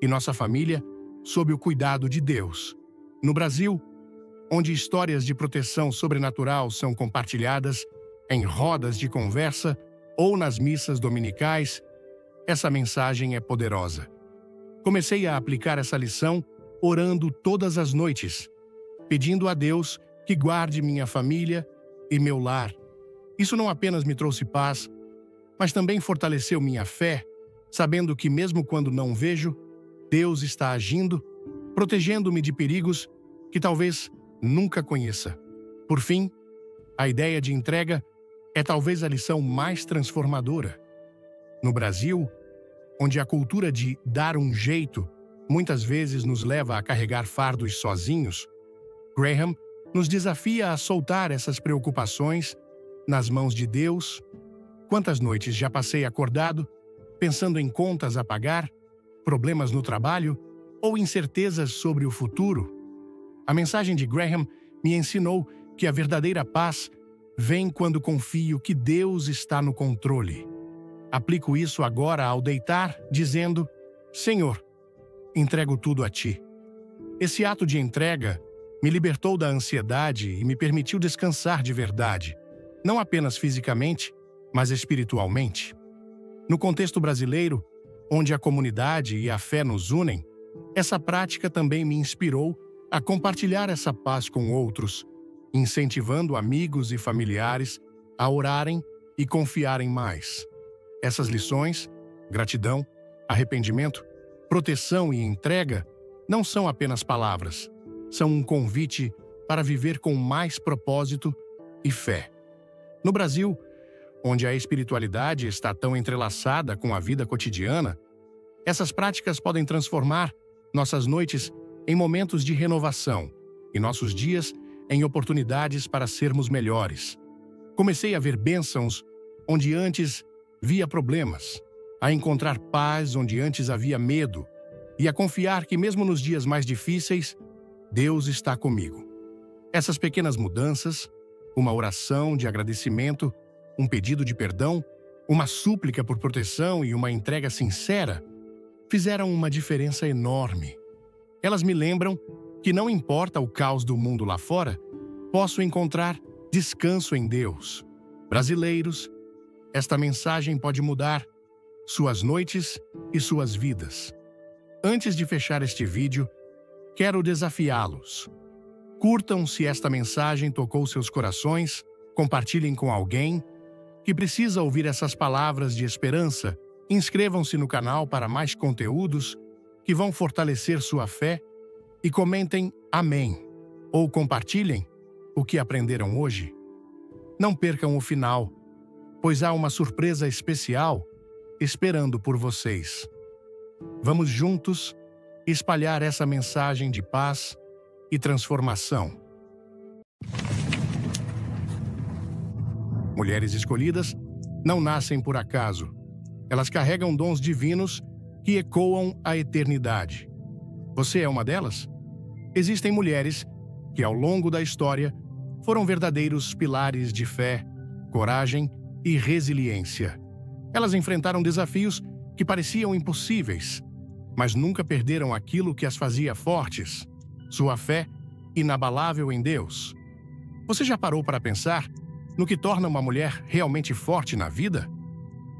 e nossa família sob o cuidado de Deus. No Brasil, onde histórias de proteção sobrenatural são compartilhadas em rodas de conversa ou nas missas dominicais, essa mensagem é poderosa. Comecei a aplicar essa lição orando todas as noites, pedindo a Deus que guarde minha família e meu lar. Isso não apenas me trouxe paz, mas também fortaleceu minha fé, sabendo que mesmo quando não vejo, Deus está agindo, protegendo-me de perigos que talvez nunca conheça. Por fim, a ideia de entrega é talvez a lição mais transformadora. No Brasil, onde a cultura de dar um jeito muitas vezes nos leva a carregar fardos sozinhos, Graham nos desafia a soltar essas preocupações nas mãos de Deus. Quantas noites já passei acordado, pensando em contas a pagar, problemas no trabalho ou incertezas sobre o futuro? A mensagem de Graham me ensinou que a verdadeira paz vem quando confio que Deus está no controle. Aplico isso agora ao deitar, dizendo: Senhor, entrego tudo a Ti. Esse ato de entrega me libertou da ansiedade e me permitiu descansar de verdade, não apenas fisicamente, mas espiritualmente. No contexto brasileiro, onde a comunidade e a fé nos unem, essa prática também me inspirou a compartilhar essa paz com outros, incentivando amigos e familiares a orarem e confiarem mais. Essas lições, gratidão, arrependimento, proteção e entrega, não são apenas palavras, são um convite para viver com mais propósito e fé. No Brasil, onde a espiritualidade está tão entrelaçada com a vida cotidiana, essas práticas podem transformar nossas noites em momentos de renovação e nossos dias em oportunidades para sermos melhores. Comecei a ver bênçãos onde antes via problemas, a encontrar paz onde antes havia medo e a confiar que mesmo nos dias mais difíceis, Deus está comigo. Essas pequenas mudanças, uma oração de agradecimento, um pedido de perdão, uma súplica por proteção e uma entrega sincera, fizeram uma diferença enorme. Elas me lembram que não importa o caos do mundo lá fora, posso encontrar descanso em Deus. Brasileiros, esta mensagem pode mudar suas noites e suas vidas. Antes de fechar este vídeo, quero desafiá-los. Curtam se esta mensagem tocou seus corações, compartilhem com alguém que precisa ouvir essas palavras de esperança. Inscrevam-se no canal para mais conteúdos que vão fortalecer sua fé e comentem Amém ou compartilhem o que aprenderam hoje. Não percam o final, pois há uma surpresa especial esperando por vocês. Vamos juntos espalhar essa mensagem de paz e transformação. Mulheres escolhidas não nascem por acaso. Elas carregam dons divinos que ecoam a eternidade. Você é uma delas? Existem mulheres que, ao longo da história, foram verdadeiros pilares de fé, coragem e resiliência. Elas enfrentaram desafios que pareciam impossíveis, mas nunca perderam aquilo que as fazia fortes, sua fé inabalável em Deus. Você já parou para pensar no que torna uma mulher realmente forte na vida?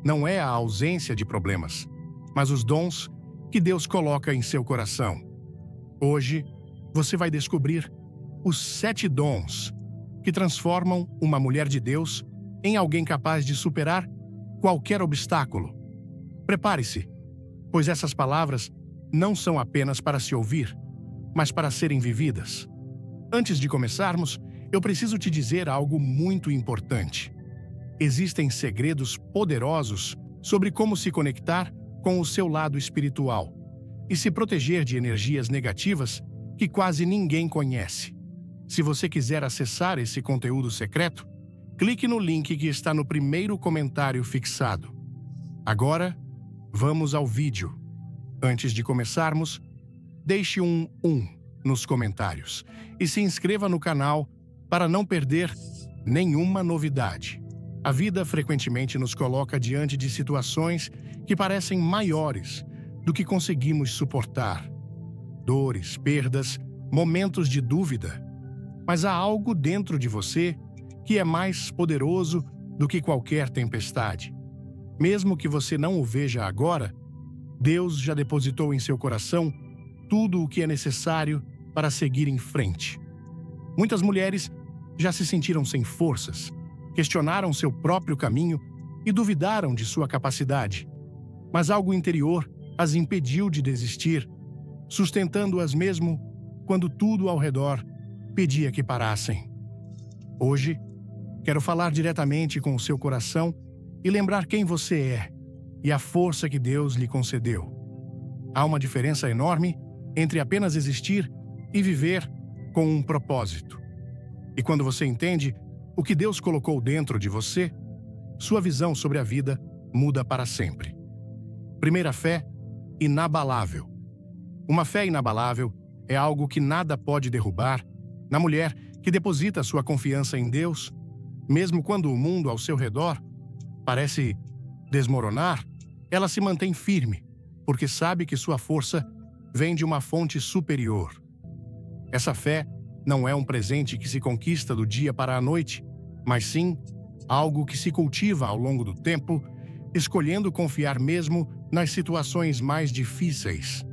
Não é a ausência de problemas, mas os dons que Deus coloca em seu coração. Hoje, você vai descobrir os 7 dons que transformam uma mulher de Deus em alguém capaz de superar qualquer obstáculo. Prepare-se, pois essas palavras não são apenas para se ouvir, mas para serem vividas. Antes de começarmos, eu preciso te dizer algo muito importante. Existem segredos poderosos sobre como se conectar com o seu lado espiritual e se proteger de energias negativas que quase ninguém conhece. Se você quiser acessar esse conteúdo secreto, clique no link que está no primeiro comentário fixado. Agora, vamos ao vídeo. Antes de começarmos, deixe um nos comentários e se inscreva no canal para não perder nenhuma novidade. A vida frequentemente nos coloca diante de situações que parecem maiores do que conseguimos suportar. Dores, perdas, momentos de dúvida. Mas há algo dentro de você que é mais poderoso do que qualquer tempestade. Mesmo que você não o veja agora, Deus já depositou em seu coração tudo o que é necessário para seguir em frente. Muitas mulheres já se sentiram sem forças, questionaram seu próprio caminho e duvidaram de sua capacidade. Mas algo interior as impediu de desistir, sustentando-as mesmo quando tudo ao redor pedia que parassem. Hoje, quero falar diretamente com o seu coração e lembrar quem você é e a força que Deus lhe concedeu. Há uma diferença enorme entre apenas existir e viver com um propósito. E quando você entende o que Deus colocou dentro de você, sua visão sobre a vida muda para sempre. Primeira fé, inabalável. Uma fé inabalável é algo que nada pode derrubar na mulher que deposita sua confiança em Deus, mesmo quando o mundo ao seu redor parece desmoronar, ela se mantém firme, porque sabe que sua força vem de uma fonte superior. Essa fé não é um presente que se conquista do dia para a noite, mas sim algo que se cultiva ao longo do tempo, escolhendo confiar mesmo nas situações mais difíceis.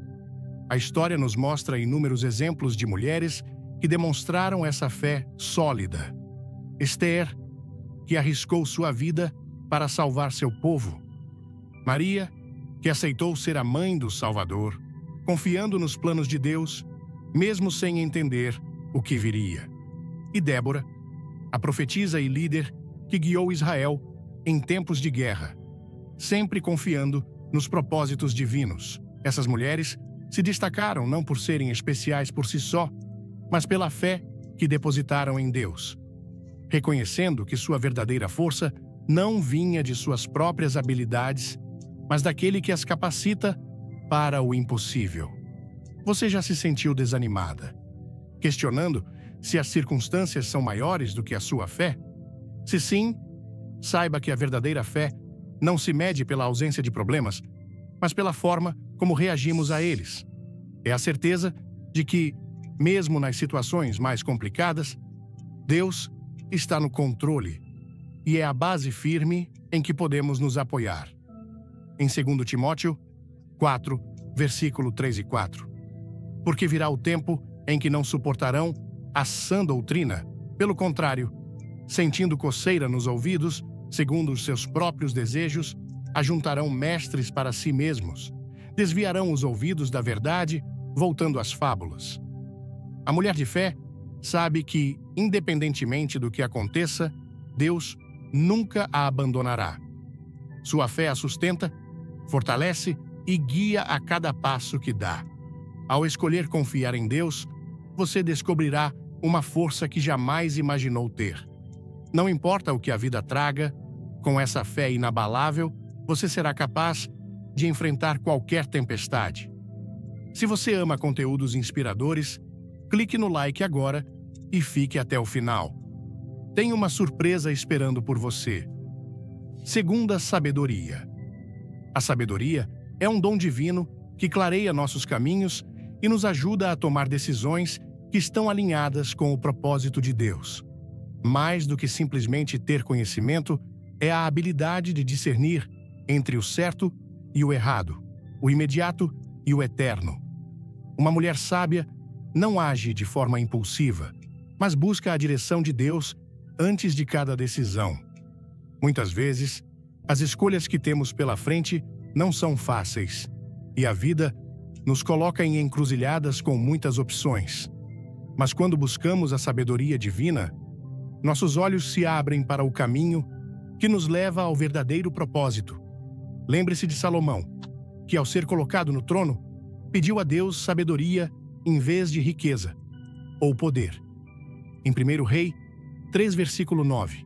A história nos mostra inúmeros exemplos de mulheres que demonstraram essa fé sólida. Esther, que arriscou sua vida para salvar seu povo. Maria, que aceitou ser a mãe do Salvador, confiando nos planos de Deus, mesmo sem entender o que viria. E Débora, a profetisa e líder que guiou Israel em tempos de guerra, sempre confiando nos propósitos divinos. Essas mulheres se destacaram não por serem especiais por si só, mas pela fé que depositaram em Deus, reconhecendo que sua verdadeira força não vinha de suas próprias habilidades, mas daquele que as capacita para o impossível. Você já se sentiu desanimada, questionando se as circunstâncias são maiores do que a sua fé? Se sim, saiba que a verdadeira fé não se mede pela ausência de problemas, mas pela forma como reagimos a eles. É a certeza de que, mesmo nas situações mais complicadas, Deus está no controle e é a base firme em que podemos nos apoiar. Em 2 Timóteo 4, versículo 3 e 4. Porque virá o tempo em que não suportarão a sã doutrina, pelo contrário, sentindo coceira nos ouvidos, segundo os seus próprios desejos, ajuntarão mestres para si mesmos, desviarão os ouvidos da verdade, voltando às fábulas. A mulher de fé sabe que, independentemente do que aconteça, Deus nunca a abandonará. Sua fé a sustenta, fortalece e guia a cada passo que dá. Ao escolher confiar em Deus, você descobrirá uma força que jamais imaginou ter. Não importa o que a vida traga, com essa fé inabalável, você será capaz de enfrentar qualquer tempestade. Se você ama conteúdos inspiradores, clique no like agora e fique até o final. Tem uma surpresa esperando por você. Segunda, sabedoria. A sabedoria é um dom divino que clareia nossos caminhos e nos ajuda a tomar decisões que estão alinhadas com o propósito de Deus. Mais do que simplesmente ter conhecimento, é a habilidade de discernir entre o certo e o errado, o imediato e o eterno. Uma mulher sábia não age de forma impulsiva, mas busca a direção de Deus antes de cada decisão. Muitas vezes, as escolhas que temos pela frente não são fáceis, e a vida nos coloca em encruzilhadas com muitas opções. Mas quando buscamos a sabedoria divina, nossos olhos se abrem para o caminho que nos leva ao verdadeiro propósito. Lembre-se de Salomão, que ao ser colocado no trono, pediu a Deus sabedoria em vez de riqueza ou poder. Em 1 Rei 3, versículo 9.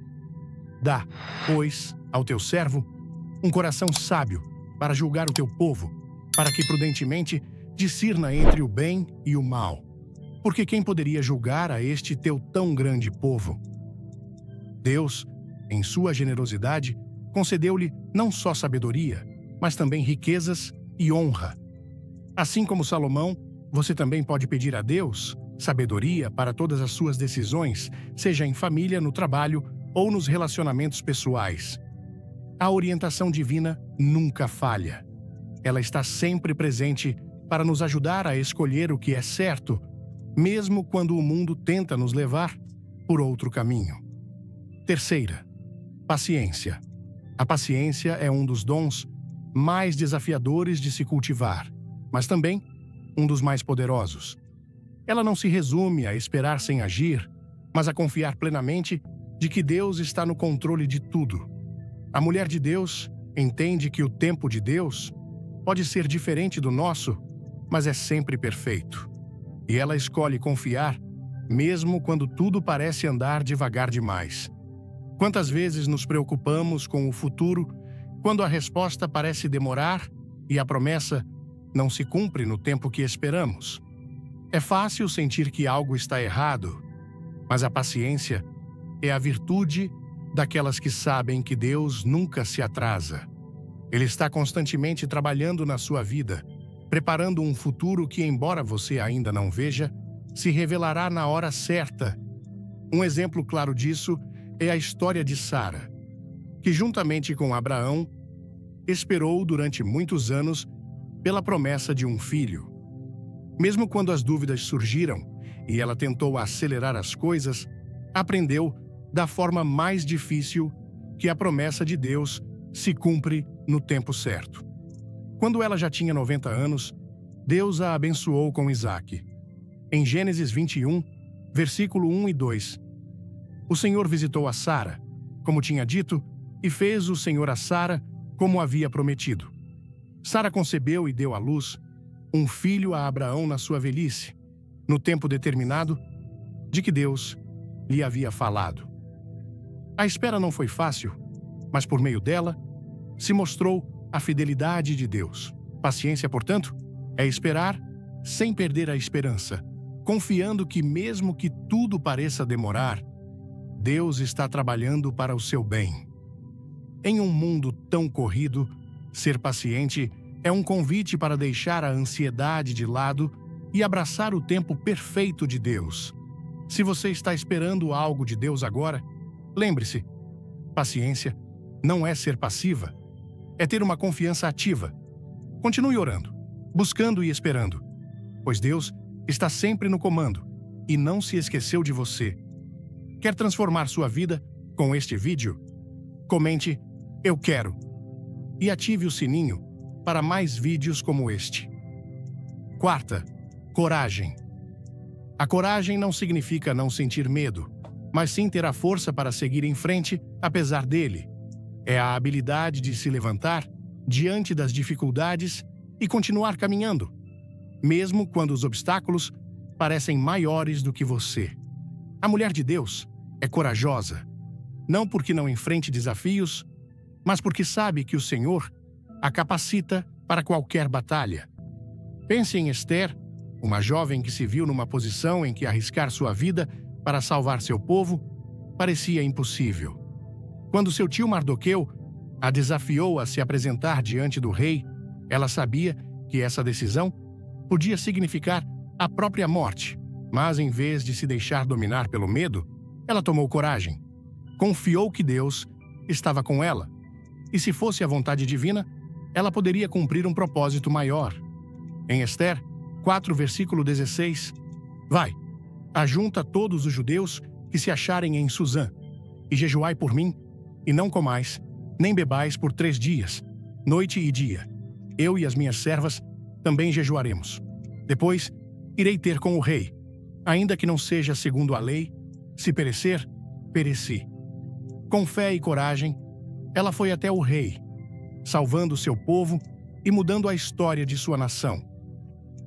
Dá, pois, ao teu servo um coração sábio para julgar o teu povo, para que prudentemente discirna entre o bem e o mal. Porque quem poderia julgar a este teu tão grande povo? Deus, em sua generosidade, concedeu-lhe não só sabedoria, mas também riquezas e honra. Assim como Salomão, você também pode pedir a Deus sabedoria para todas as suas decisões, seja em família, no trabalho ou nos relacionamentos pessoais. A orientação divina nunca falha. Ela está sempre presente para nos ajudar a escolher o que é certo, mesmo quando o mundo tenta nos levar por outro caminho. Terceira, paciência. A paciência é um dos dons mais desafiadores de se cultivar, mas também um dos mais poderosos. Ela não se resume a esperar sem agir, mas a confiar plenamente de que Deus está no controle de tudo. A mulher de Deus entende que o tempo de Deus pode ser diferente do nosso, mas é sempre perfeito. E ela escolhe confiar, mesmo quando tudo parece andar devagar demais. Quantas vezes nos preocupamos com o futuro, quando a resposta parece demorar e a promessa não se cumpre no tempo que esperamos? É fácil sentir que algo está errado, mas a paciência é a virtude daquelas que sabem que Deus nunca se atrasa. Ele está constantemente trabalhando na sua vida, preparando um futuro que, embora você ainda não veja, se revelará na hora certa. Um exemplo claro disso é a história de Sara, que juntamente com Abraão, esperou durante muitos anos pela promessa de um filho. Mesmo quando as dúvidas surgiram e ela tentou acelerar as coisas, aprendeu da forma mais difícil que a promessa de Deus se cumpre no tempo certo. Quando ela já tinha 90 anos, Deus a abençoou com Isaque. Em Gênesis 21, versículo 1 e 2, o Senhor visitou a Sara, como tinha dito, e fez o Senhor a Sara como havia prometido. Sara concebeu e deu à luz um filho a Abraão na sua velhice, no tempo determinado de que Deus lhe havia falado. A espera não foi fácil, mas por meio dela se mostrou a fidelidade de Deus. Paciência, portanto, é esperar sem perder a esperança, confiando que mesmo que tudo pareça demorar, Deus está trabalhando para o seu bem. Em um mundo tão corrido, ser paciente é um convite para deixar a ansiedade de lado e abraçar o tempo perfeito de Deus. Se você está esperando algo de Deus agora, lembre-se, paciência não é ser passiva, é ter uma confiança ativa. Continue orando, buscando e esperando, pois Deus está sempre no comando e não se esqueceu de você. Quer transformar sua vida com este vídeo? Comente "Eu quero" e ative o sininho para mais vídeos como este. Quarta, coragem. A coragem não significa não sentir medo, mas sim ter a força para seguir em frente apesar dele. É a habilidade de se levantar diante das dificuldades e continuar caminhando, mesmo quando os obstáculos parecem maiores do que você. A mulher de Deus é corajosa, não porque não enfrente desafios, mas porque sabe que o Senhor a capacita para qualquer batalha. Pense em Esther, uma jovem que se viu numa posição em que arriscar sua vida para salvar seu povo parecia impossível. Quando seu tio Mardoqueu a desafiou a se apresentar diante do rei, ela sabia que essa decisão podia significar a própria morte, mas em vez de se deixar dominar pelo medo, ela tomou coragem. Confiou que Deus estava com ela, e se fosse a vontade divina, ela poderia cumprir um propósito maior. Em Esther 4, versículo 16, vai, ajunta todos os judeus que se acharem em Suzã, e jejuai por mim, e não comais, nem bebais por 3 dias, noite e dia. Eu e as minhas servas também jejuaremos. Depois, irei ter com o rei, ainda que não seja segundo a lei, se perecer, pereci. Com fé e coragem, ela foi até o rei, salvando seu povo e mudando a história de sua nação.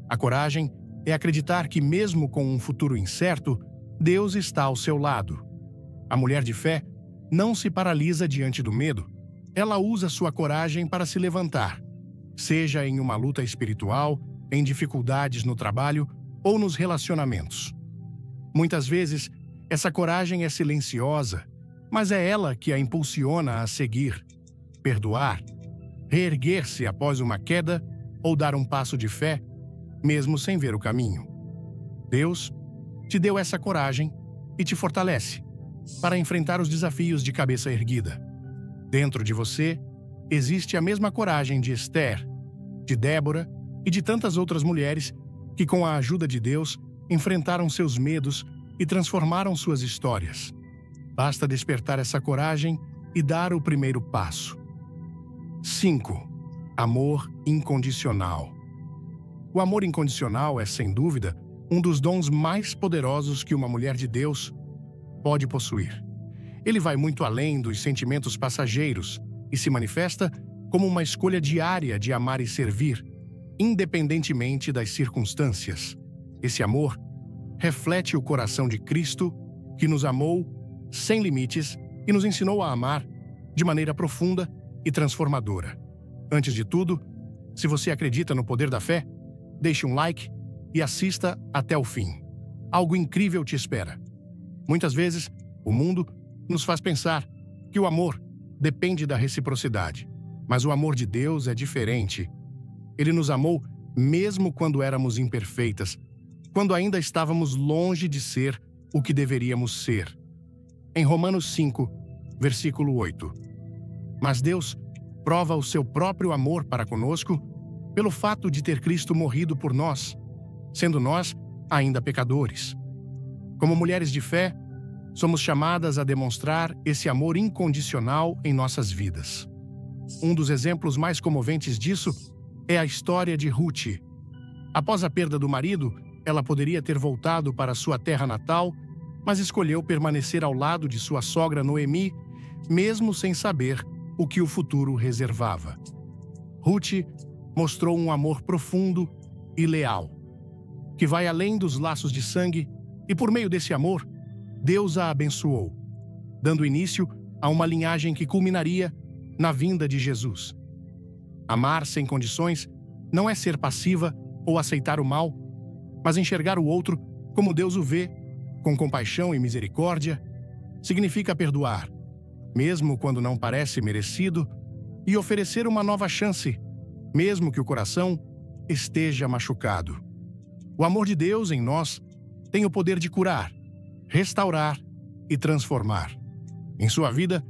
A coragem é acreditar que, mesmo com um futuro incerto, Deus está ao seu lado. A mulher de fé não se paralisa diante do medo. Ela usa sua coragem para se levantar, seja em uma luta espiritual, em dificuldades no trabalho ou nos relacionamentos. Muitas vezes, essa coragem é silenciosa, mas é ela que a impulsiona a seguir, perdoar, reerguer-se após uma queda ou dar um passo de fé, mesmo sem ver o caminho. Deus te deu essa coragem e te fortalece para enfrentar os desafios de cabeça erguida. Dentro de você existe a mesma coragem de Esther, de Débora e de tantas outras mulheres que, com a ajuda de Deus, enfrentaram seus medos e transformaram suas histórias. Basta despertar essa coragem e dar o primeiro passo. 5. Amor incondicional. O amor incondicional é, sem dúvida, um dos dons mais poderosos que uma mulher de Deus pode possuir. Ele vai muito além dos sentimentos passageiros e se manifesta como uma escolha diária de amar e servir, independentemente das circunstâncias. Esse amor reflete o coração de Cristo, que nos amou sem limites e nos ensinou a amar de maneira profunda e transformadora. Antes de tudo, se você acredita no poder da fé, deixe um like e assista até o fim. Algo incrível te espera. Muitas vezes, o mundo nos faz pensar que o amor depende da reciprocidade, mas o amor de Deus é diferente. Ele nos amou mesmo quando éramos imperfeitas, quando ainda estávamos longe de ser o que deveríamos ser. Em Romanos 5, versículo 8. Mas Deus prova o seu próprio amor para conosco pelo fato de ter Cristo morrido por nós, sendo nós ainda pecadores. Como mulheres de fé, somos chamadas a demonstrar esse amor incondicional em nossas vidas. Um dos exemplos mais comoventes disso é a história de Ruth. Após a perda do marido, ela poderia ter voltado para sua terra natal, mas escolheu permanecer ao lado de sua sogra Noemi, mesmo sem saber o que o futuro reservava. Ruth mostrou um amor profundo e leal, que vai além dos laços de sangue, e por meio desse amor, Deus a abençoou, dando início a uma linhagem que culminaria na vinda de Jesus. Amar sem condições não é ser passiva ou aceitar o mal, mas enxergar o outro como Deus o vê, com compaixão e misericórdia. Significa perdoar, mesmo quando não parece merecido, e oferecer uma nova chance, mesmo que o coração esteja machucado. O amor de Deus em nós tem o poder de curar, restaurar e transformar. Em sua vida,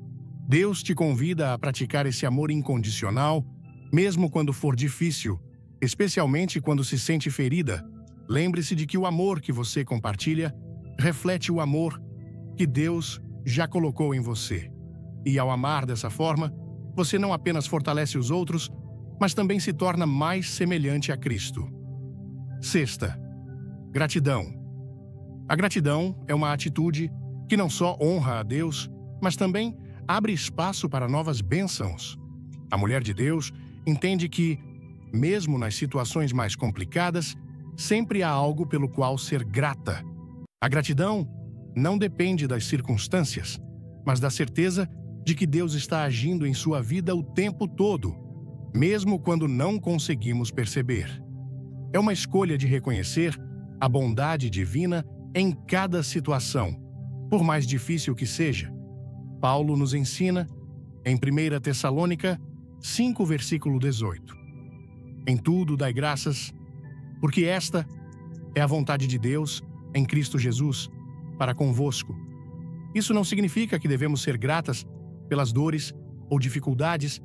Deus te convida a praticar esse amor incondicional, mesmo quando for difícil, especialmente quando se sente ferida. Lembre-se de que o amor que você compartilha reflete o amor que Deus já colocou em você. E ao amar dessa forma, você não apenas fortalece os outros, mas também se torna mais semelhante a Cristo. 6. Gratidão. A gratidão é uma atitude que não só honra a Deus, mas também abre espaço para novas bênçãos. A mulher de Deus entende que, mesmo nas situações mais complicadas, sempre há algo pelo qual ser grata. A gratidão não depende das circunstâncias, mas da certeza de que Deus está agindo em sua vida o tempo todo, mesmo quando não conseguimos perceber. É uma escolha de reconhecer a bondade divina em cada situação, por mais difícil que seja. Paulo nos ensina, em 1 Tessalônica 5, versículo 18. Em tudo dai graças, porque esta é a vontade de Deus em Cristo Jesus para convosco. Isso não significa que devemos ser gratas pelas dores ou dificuldades,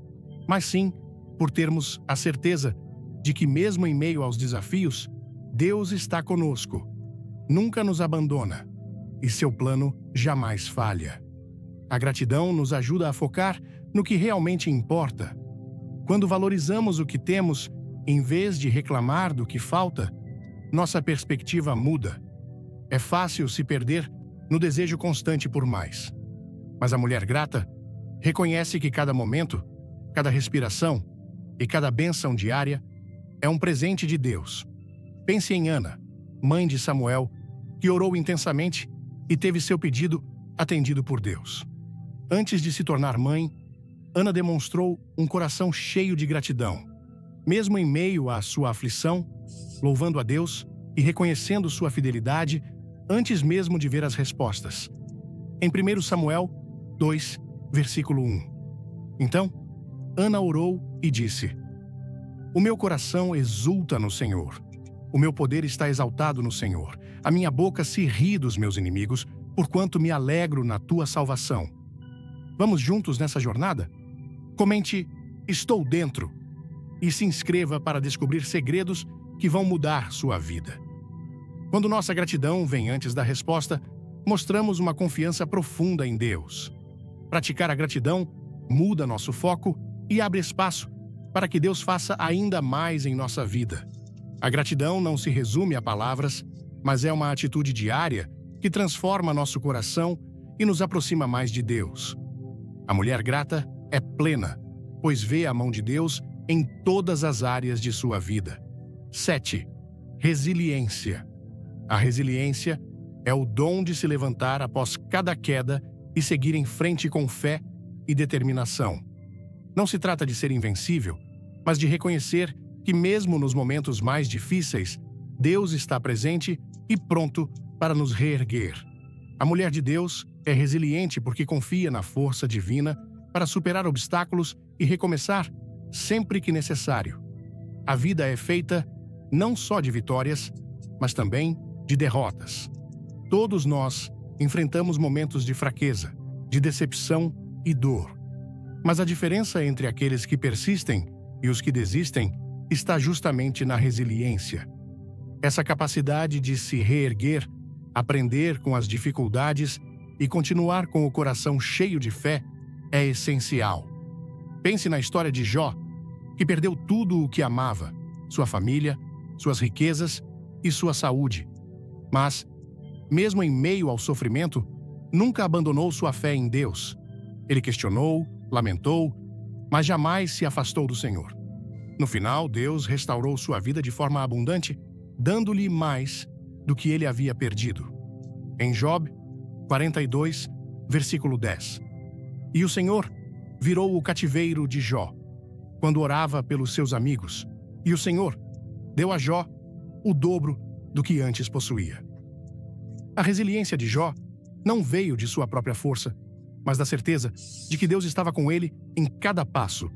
mas sim por termos a certeza de que, mesmo em meio aos desafios, Deus está conosco, nunca nos abandona e seu plano jamais falha. A gratidão nos ajuda a focar no que realmente importa. Quando valorizamos o que temos, em vez de reclamar do que falta, nossa perspectiva muda. É fácil se perder no desejo constante por mais. Mas a mulher grata reconhece que cada momento, cada respiração e cada bênção diária é um presente de Deus. Pense em Ana, mãe de Samuel, que orou intensamente e teve seu pedido atendido por Deus. Antes de se tornar mãe, Ana demonstrou um coração cheio de gratidão, mesmo em meio à sua aflição, louvando a Deus e reconhecendo sua fidelidade antes mesmo de ver as respostas. Em 1 Samuel 2, versículo 1. Então, Ana orou e disse: O meu coração exulta no Senhor. O meu poder está exaltado no Senhor. A minha boca se ri dos meus inimigos, porquanto me alegro na tua salvação. Vamos juntos nessa jornada? Comente "Estou dentro" e se inscreva para descobrir segredos que vão mudar sua vida. Quando nossa gratidão vem antes da resposta, mostramos uma confiança profunda em Deus. Praticar a gratidão muda nosso foco e abre espaço para que Deus faça ainda mais em nossa vida. A gratidão não se resume a palavras, mas é uma atitude diária que transforma nosso coração e nos aproxima mais de Deus. A mulher grata é plena, pois vê a mão de Deus em todas as áreas de sua vida. 7. Resiliência. A resiliência é o dom de se levantar após cada queda e seguir em frente com fé e determinação. Não se trata de ser invencível, mas de reconhecer que mesmo nos momentos mais difíceis, Deus está presente e pronto para nos reerguer. A mulher de Deus é resiliente porque confia na força divina para superar obstáculos e recomeçar sempre que necessário. A vida é feita não só de vitórias, mas também de derrotas. Todos nós enfrentamos momentos de fraqueza, de decepção e dor. Mas a diferença entre aqueles que persistem e os que desistem está justamente na resiliência. Essa capacidade de se reerguer, aprender com as dificuldades e continuar com o coração cheio de fé é essencial. Pense na história de Jó, que perdeu tudo o que amava, sua família, suas riquezas e sua saúde. Mas, mesmo em meio ao sofrimento, nunca abandonou sua fé em Deus. Ele questionou, lamentou, mas jamais se afastou do Senhor. No final, Deus restaurou sua vida de forma abundante, dando-lhe mais do que ele havia perdido. Em Job 42, versículo 10. E o Senhor virou o cativeiro de Jó, quando orava pelos seus amigos, e o Senhor deu a Jó o dobro do que antes possuía. A resiliência de Jó não veio de sua própria força, mas da certeza de que Deus estava com ele em cada passo,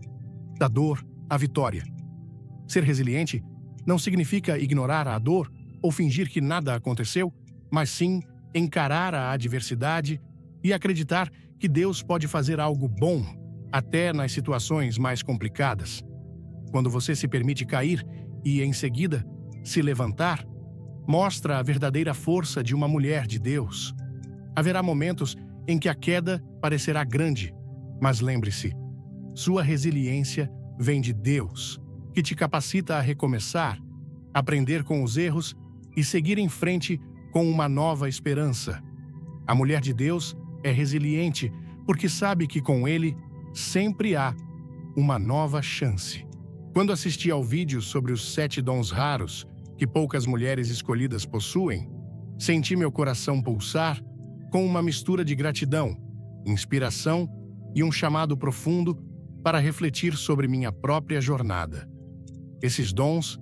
da dor à vitória. Ser resiliente não significa ignorar a dor ou fingir que nada aconteceu, mas sim encarar a adversidade e acreditar que Deus pode fazer algo bom até nas situações mais complicadas. Quando você se permite cair e, em seguida, se levantar, mostra a verdadeira força de uma mulher de Deus. Haverá momentos em que a queda parecerá grande, mas lembre-se, sua resiliência vem de Deus, que te capacita a recomeçar, aprender com os erros e seguir em frente com uma nova esperança. A mulher de Deus é resiliente porque sabe que com Ele sempre há uma nova chance. Quando assisti ao vídeo sobre os 7 dons raros que poucas mulheres escolhidas possuem, senti meu coração pulsar com uma mistura de gratidão, inspiração e um chamado profundo para refletir sobre minha própria jornada. Esses dons,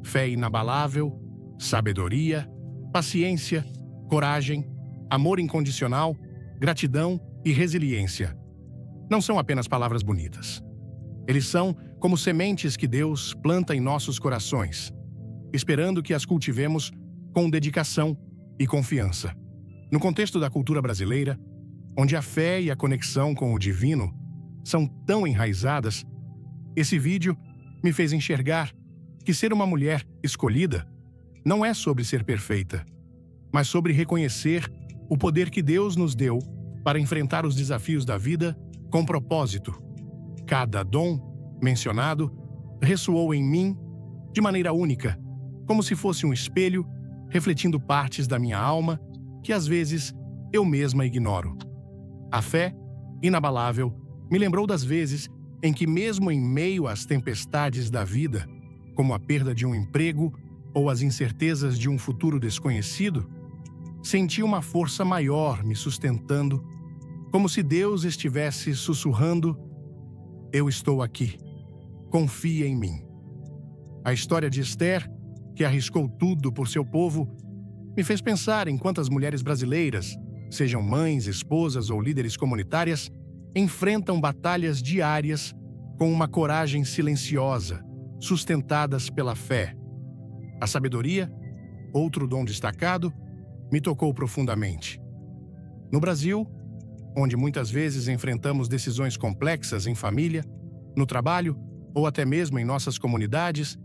fé inabalável, sabedoria, paciência, coragem, amor incondicional, gratidão e resiliência, não são apenas palavras bonitas. Eles são como sementes que Deus planta em nossos corações, esperando que as cultivemos com dedicação e confiança. No contexto da cultura brasileira, onde a fé e a conexão com o divino são tão enraizadas, esse vídeo me fez enxergar que ser uma mulher escolhida não é sobre ser perfeita, mas sobre reconhecer o poder que Deus nos deu para enfrentar os desafios da vida com propósito. Cada dom mencionado ressoou em mim de maneira única, como se fosse um espelho refletindo partes da minha alma que às vezes eu mesma ignoro. A fé, inabalável, me lembrou das vezes em que, mesmo em meio às tempestades da vida, como a perda de um emprego ou as incertezas de um futuro desconhecido, senti uma força maior me sustentando, como se Deus estivesse sussurrando: "Eu estou aqui. Confia em mim." A história de Esther, que arriscou tudo por seu povo, me fez pensar em quantas mulheres brasileiras sejam mães, esposas ou líderes comunitárias, enfrentam batalhas diárias com uma coragem silenciosa, sustentadas pela fé. A sabedoria, outro dom destacado, me tocou profundamente. No Brasil, onde muitas vezes enfrentamos decisões complexas em família, no trabalho ou até mesmo em nossas comunidades,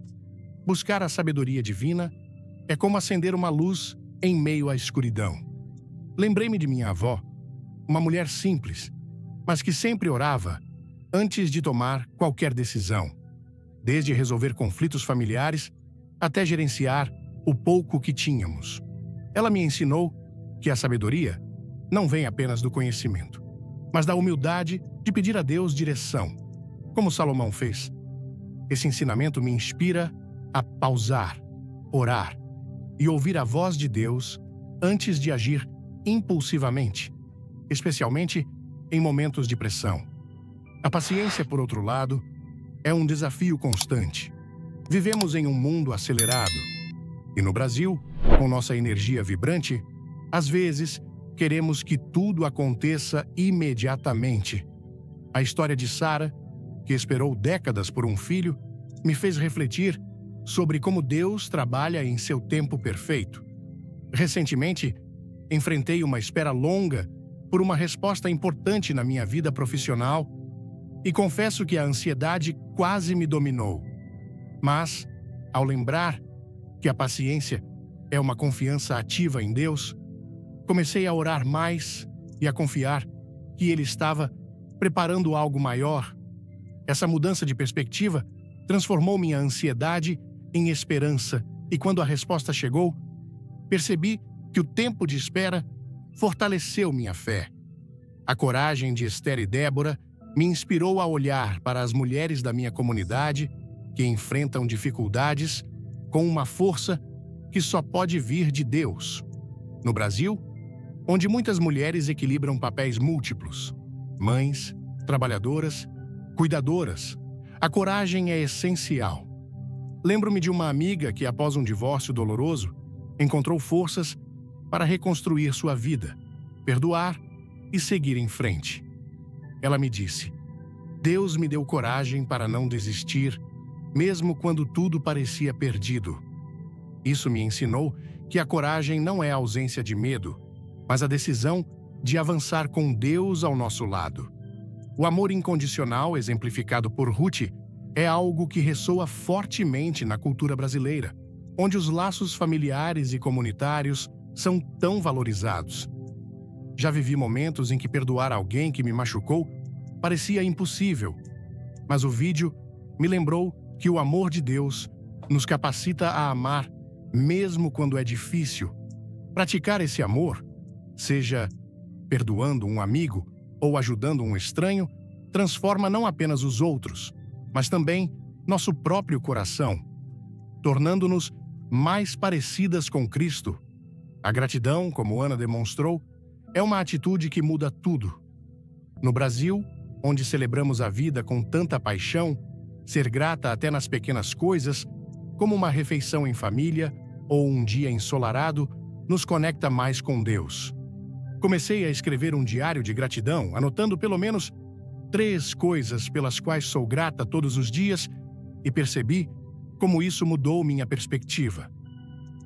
buscar a sabedoria divina é como acender uma luz em meio à escuridão. Lembrei-me de minha avó, uma mulher simples, mas que sempre orava antes de tomar qualquer decisão, desde resolver conflitos familiares até gerenciar o pouco que tínhamos. Ela me ensinou que a sabedoria não vem apenas do conhecimento, mas da humildade de pedir a Deus direção, como Salomão fez. Esse ensinamento me inspira a pausar, orar e ouvir a voz de Deus antes de agir impulsivamente, especialmente em momentos de pressão. A paciência, por outro lado, é um desafio constante. Vivemos em um mundo acelerado e no Brasil, com nossa energia vibrante, às vezes queremos que tudo aconteça imediatamente. A história de Sara, que esperou décadas por um filho, me fez refletir sobre como Deus trabalha em seu tempo perfeito. Recentemente, enfrentei uma espera longa por uma resposta importante na minha vida profissional e confesso que a ansiedade quase me dominou. Mas, ao lembrar que a paciência é uma confiança ativa em Deus, comecei a orar mais e a confiar que Ele estava preparando algo maior. Essa mudança de perspectiva transformou minha ansiedade em esperança e, quando a resposta chegou, percebi que o tempo de espera fortaleceu minha fé. A coragem de Esther e Débora me inspirou a olhar para as mulheres da minha comunidade que enfrentam dificuldades com uma força que só pode vir de Deus. No Brasil, onde muitas mulheres equilibram papéis múltiplos, mães, trabalhadoras, cuidadoras, a coragem é essencial. Lembro-me de uma amiga que, após um divórcio doloroso, encontrou forças para reconstruir sua vida, perdoar e seguir em frente. Ela me disse: Deus me deu coragem para não desistir, mesmo quando tudo parecia perdido. Isso me ensinou que a coragem não é a ausência de medo, mas a decisão de avançar com Deus ao nosso lado. O amor incondicional, exemplificado por Ruth, é algo que ressoa fortemente na cultura brasileira, onde os laços familiares e comunitários são tão valorizados. Já vivi momentos em que perdoar alguém que me machucou parecia impossível, mas o vídeo me lembrou que o amor de Deus nos capacita a amar mesmo quando é difícil. Praticar esse amor, seja perdoando um amigo ou ajudando um estranho, transforma não apenas os outros, mas também nosso próprio coração, tornando-nos mais parecidas com Cristo. A gratidão, como Ana demonstrou, é uma atitude que muda tudo. No Brasil, onde celebramos a vida com tanta paixão, ser grata até nas pequenas coisas, como uma refeição em família ou um dia ensolarado, nos conecta mais com Deus. Comecei a escrever um diário de gratidão, anotando pelo menos 3 coisas pelas quais sou grata todos os dias e percebi como isso mudou minha perspectiva.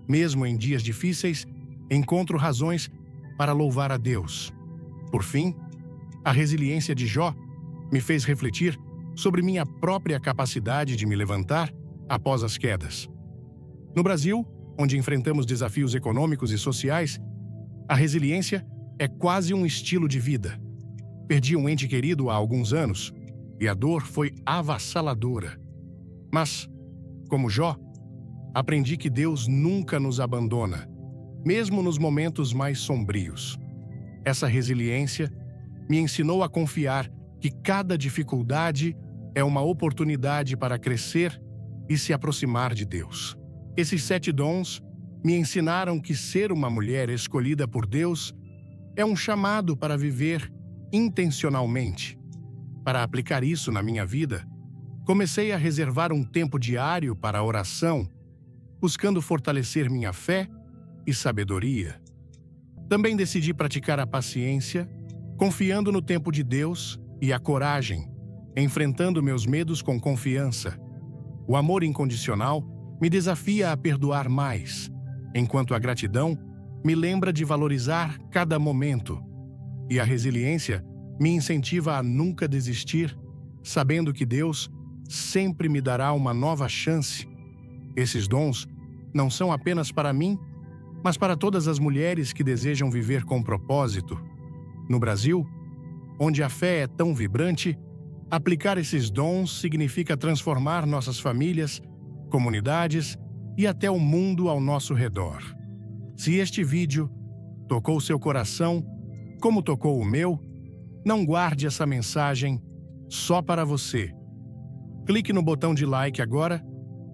Mesmo em dias difíceis, encontro razões para louvar a Deus. Por fim, a resiliência de Jó me fez refletir sobre minha própria capacidade de me levantar após as quedas. No Brasil, onde enfrentamos desafios econômicos e sociais, a resiliência é quase um estilo de vida. Perdi um ente querido há alguns anos e a dor foi avassaladora. Mas, como Jó, aprendi que Deus nunca nos abandona, mesmo nos momentos mais sombrios. Essa resiliência me ensinou a confiar que cada dificuldade é uma oportunidade para crescer e se aproximar de Deus. Esses 7 dons me ensinaram que ser uma mulher escolhida por Deus é um chamado para viver intencionalmente. Para aplicar isso na minha vida, comecei a reservar um tempo diário para a oração, buscando fortalecer minha fé e sabedoria. Também decidi praticar a paciência, confiando no tempo de Deus, e a coragem, enfrentando meus medos com confiança. O amor incondicional me desafia a perdoar mais, enquanto a gratidão me lembra de valorizar cada momento. E a resiliência me incentiva a nunca desistir, sabendo que Deus sempre me dará uma nova chance. Esses dons não são apenas para mim, mas para todas as mulheres que desejam viver com propósito. No Brasil, onde a fé é tão vibrante, aplicar esses dons significa transformar nossas famílias, comunidades e até o mundo ao nosso redor. Se este vídeo tocou seu coração, como tocou o meu, não guarde essa mensagem só para você. Clique no botão de like agora,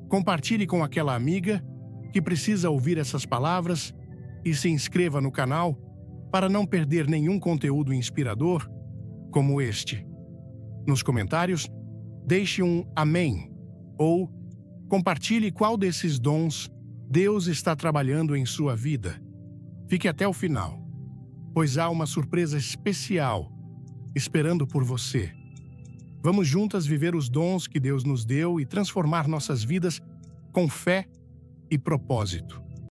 compartilhe com aquela amiga que precisa ouvir essas palavras e se inscreva no canal para não perder nenhum conteúdo inspirador como este. Nos comentários, deixe um amém ou compartilhe qual desses dons Deus está trabalhando em sua vida. Fique até o final, pois há uma surpresa especial esperando por você. Vamos juntas viver os dons que Deus nos deu e transformar nossas vidas com fé e propósito.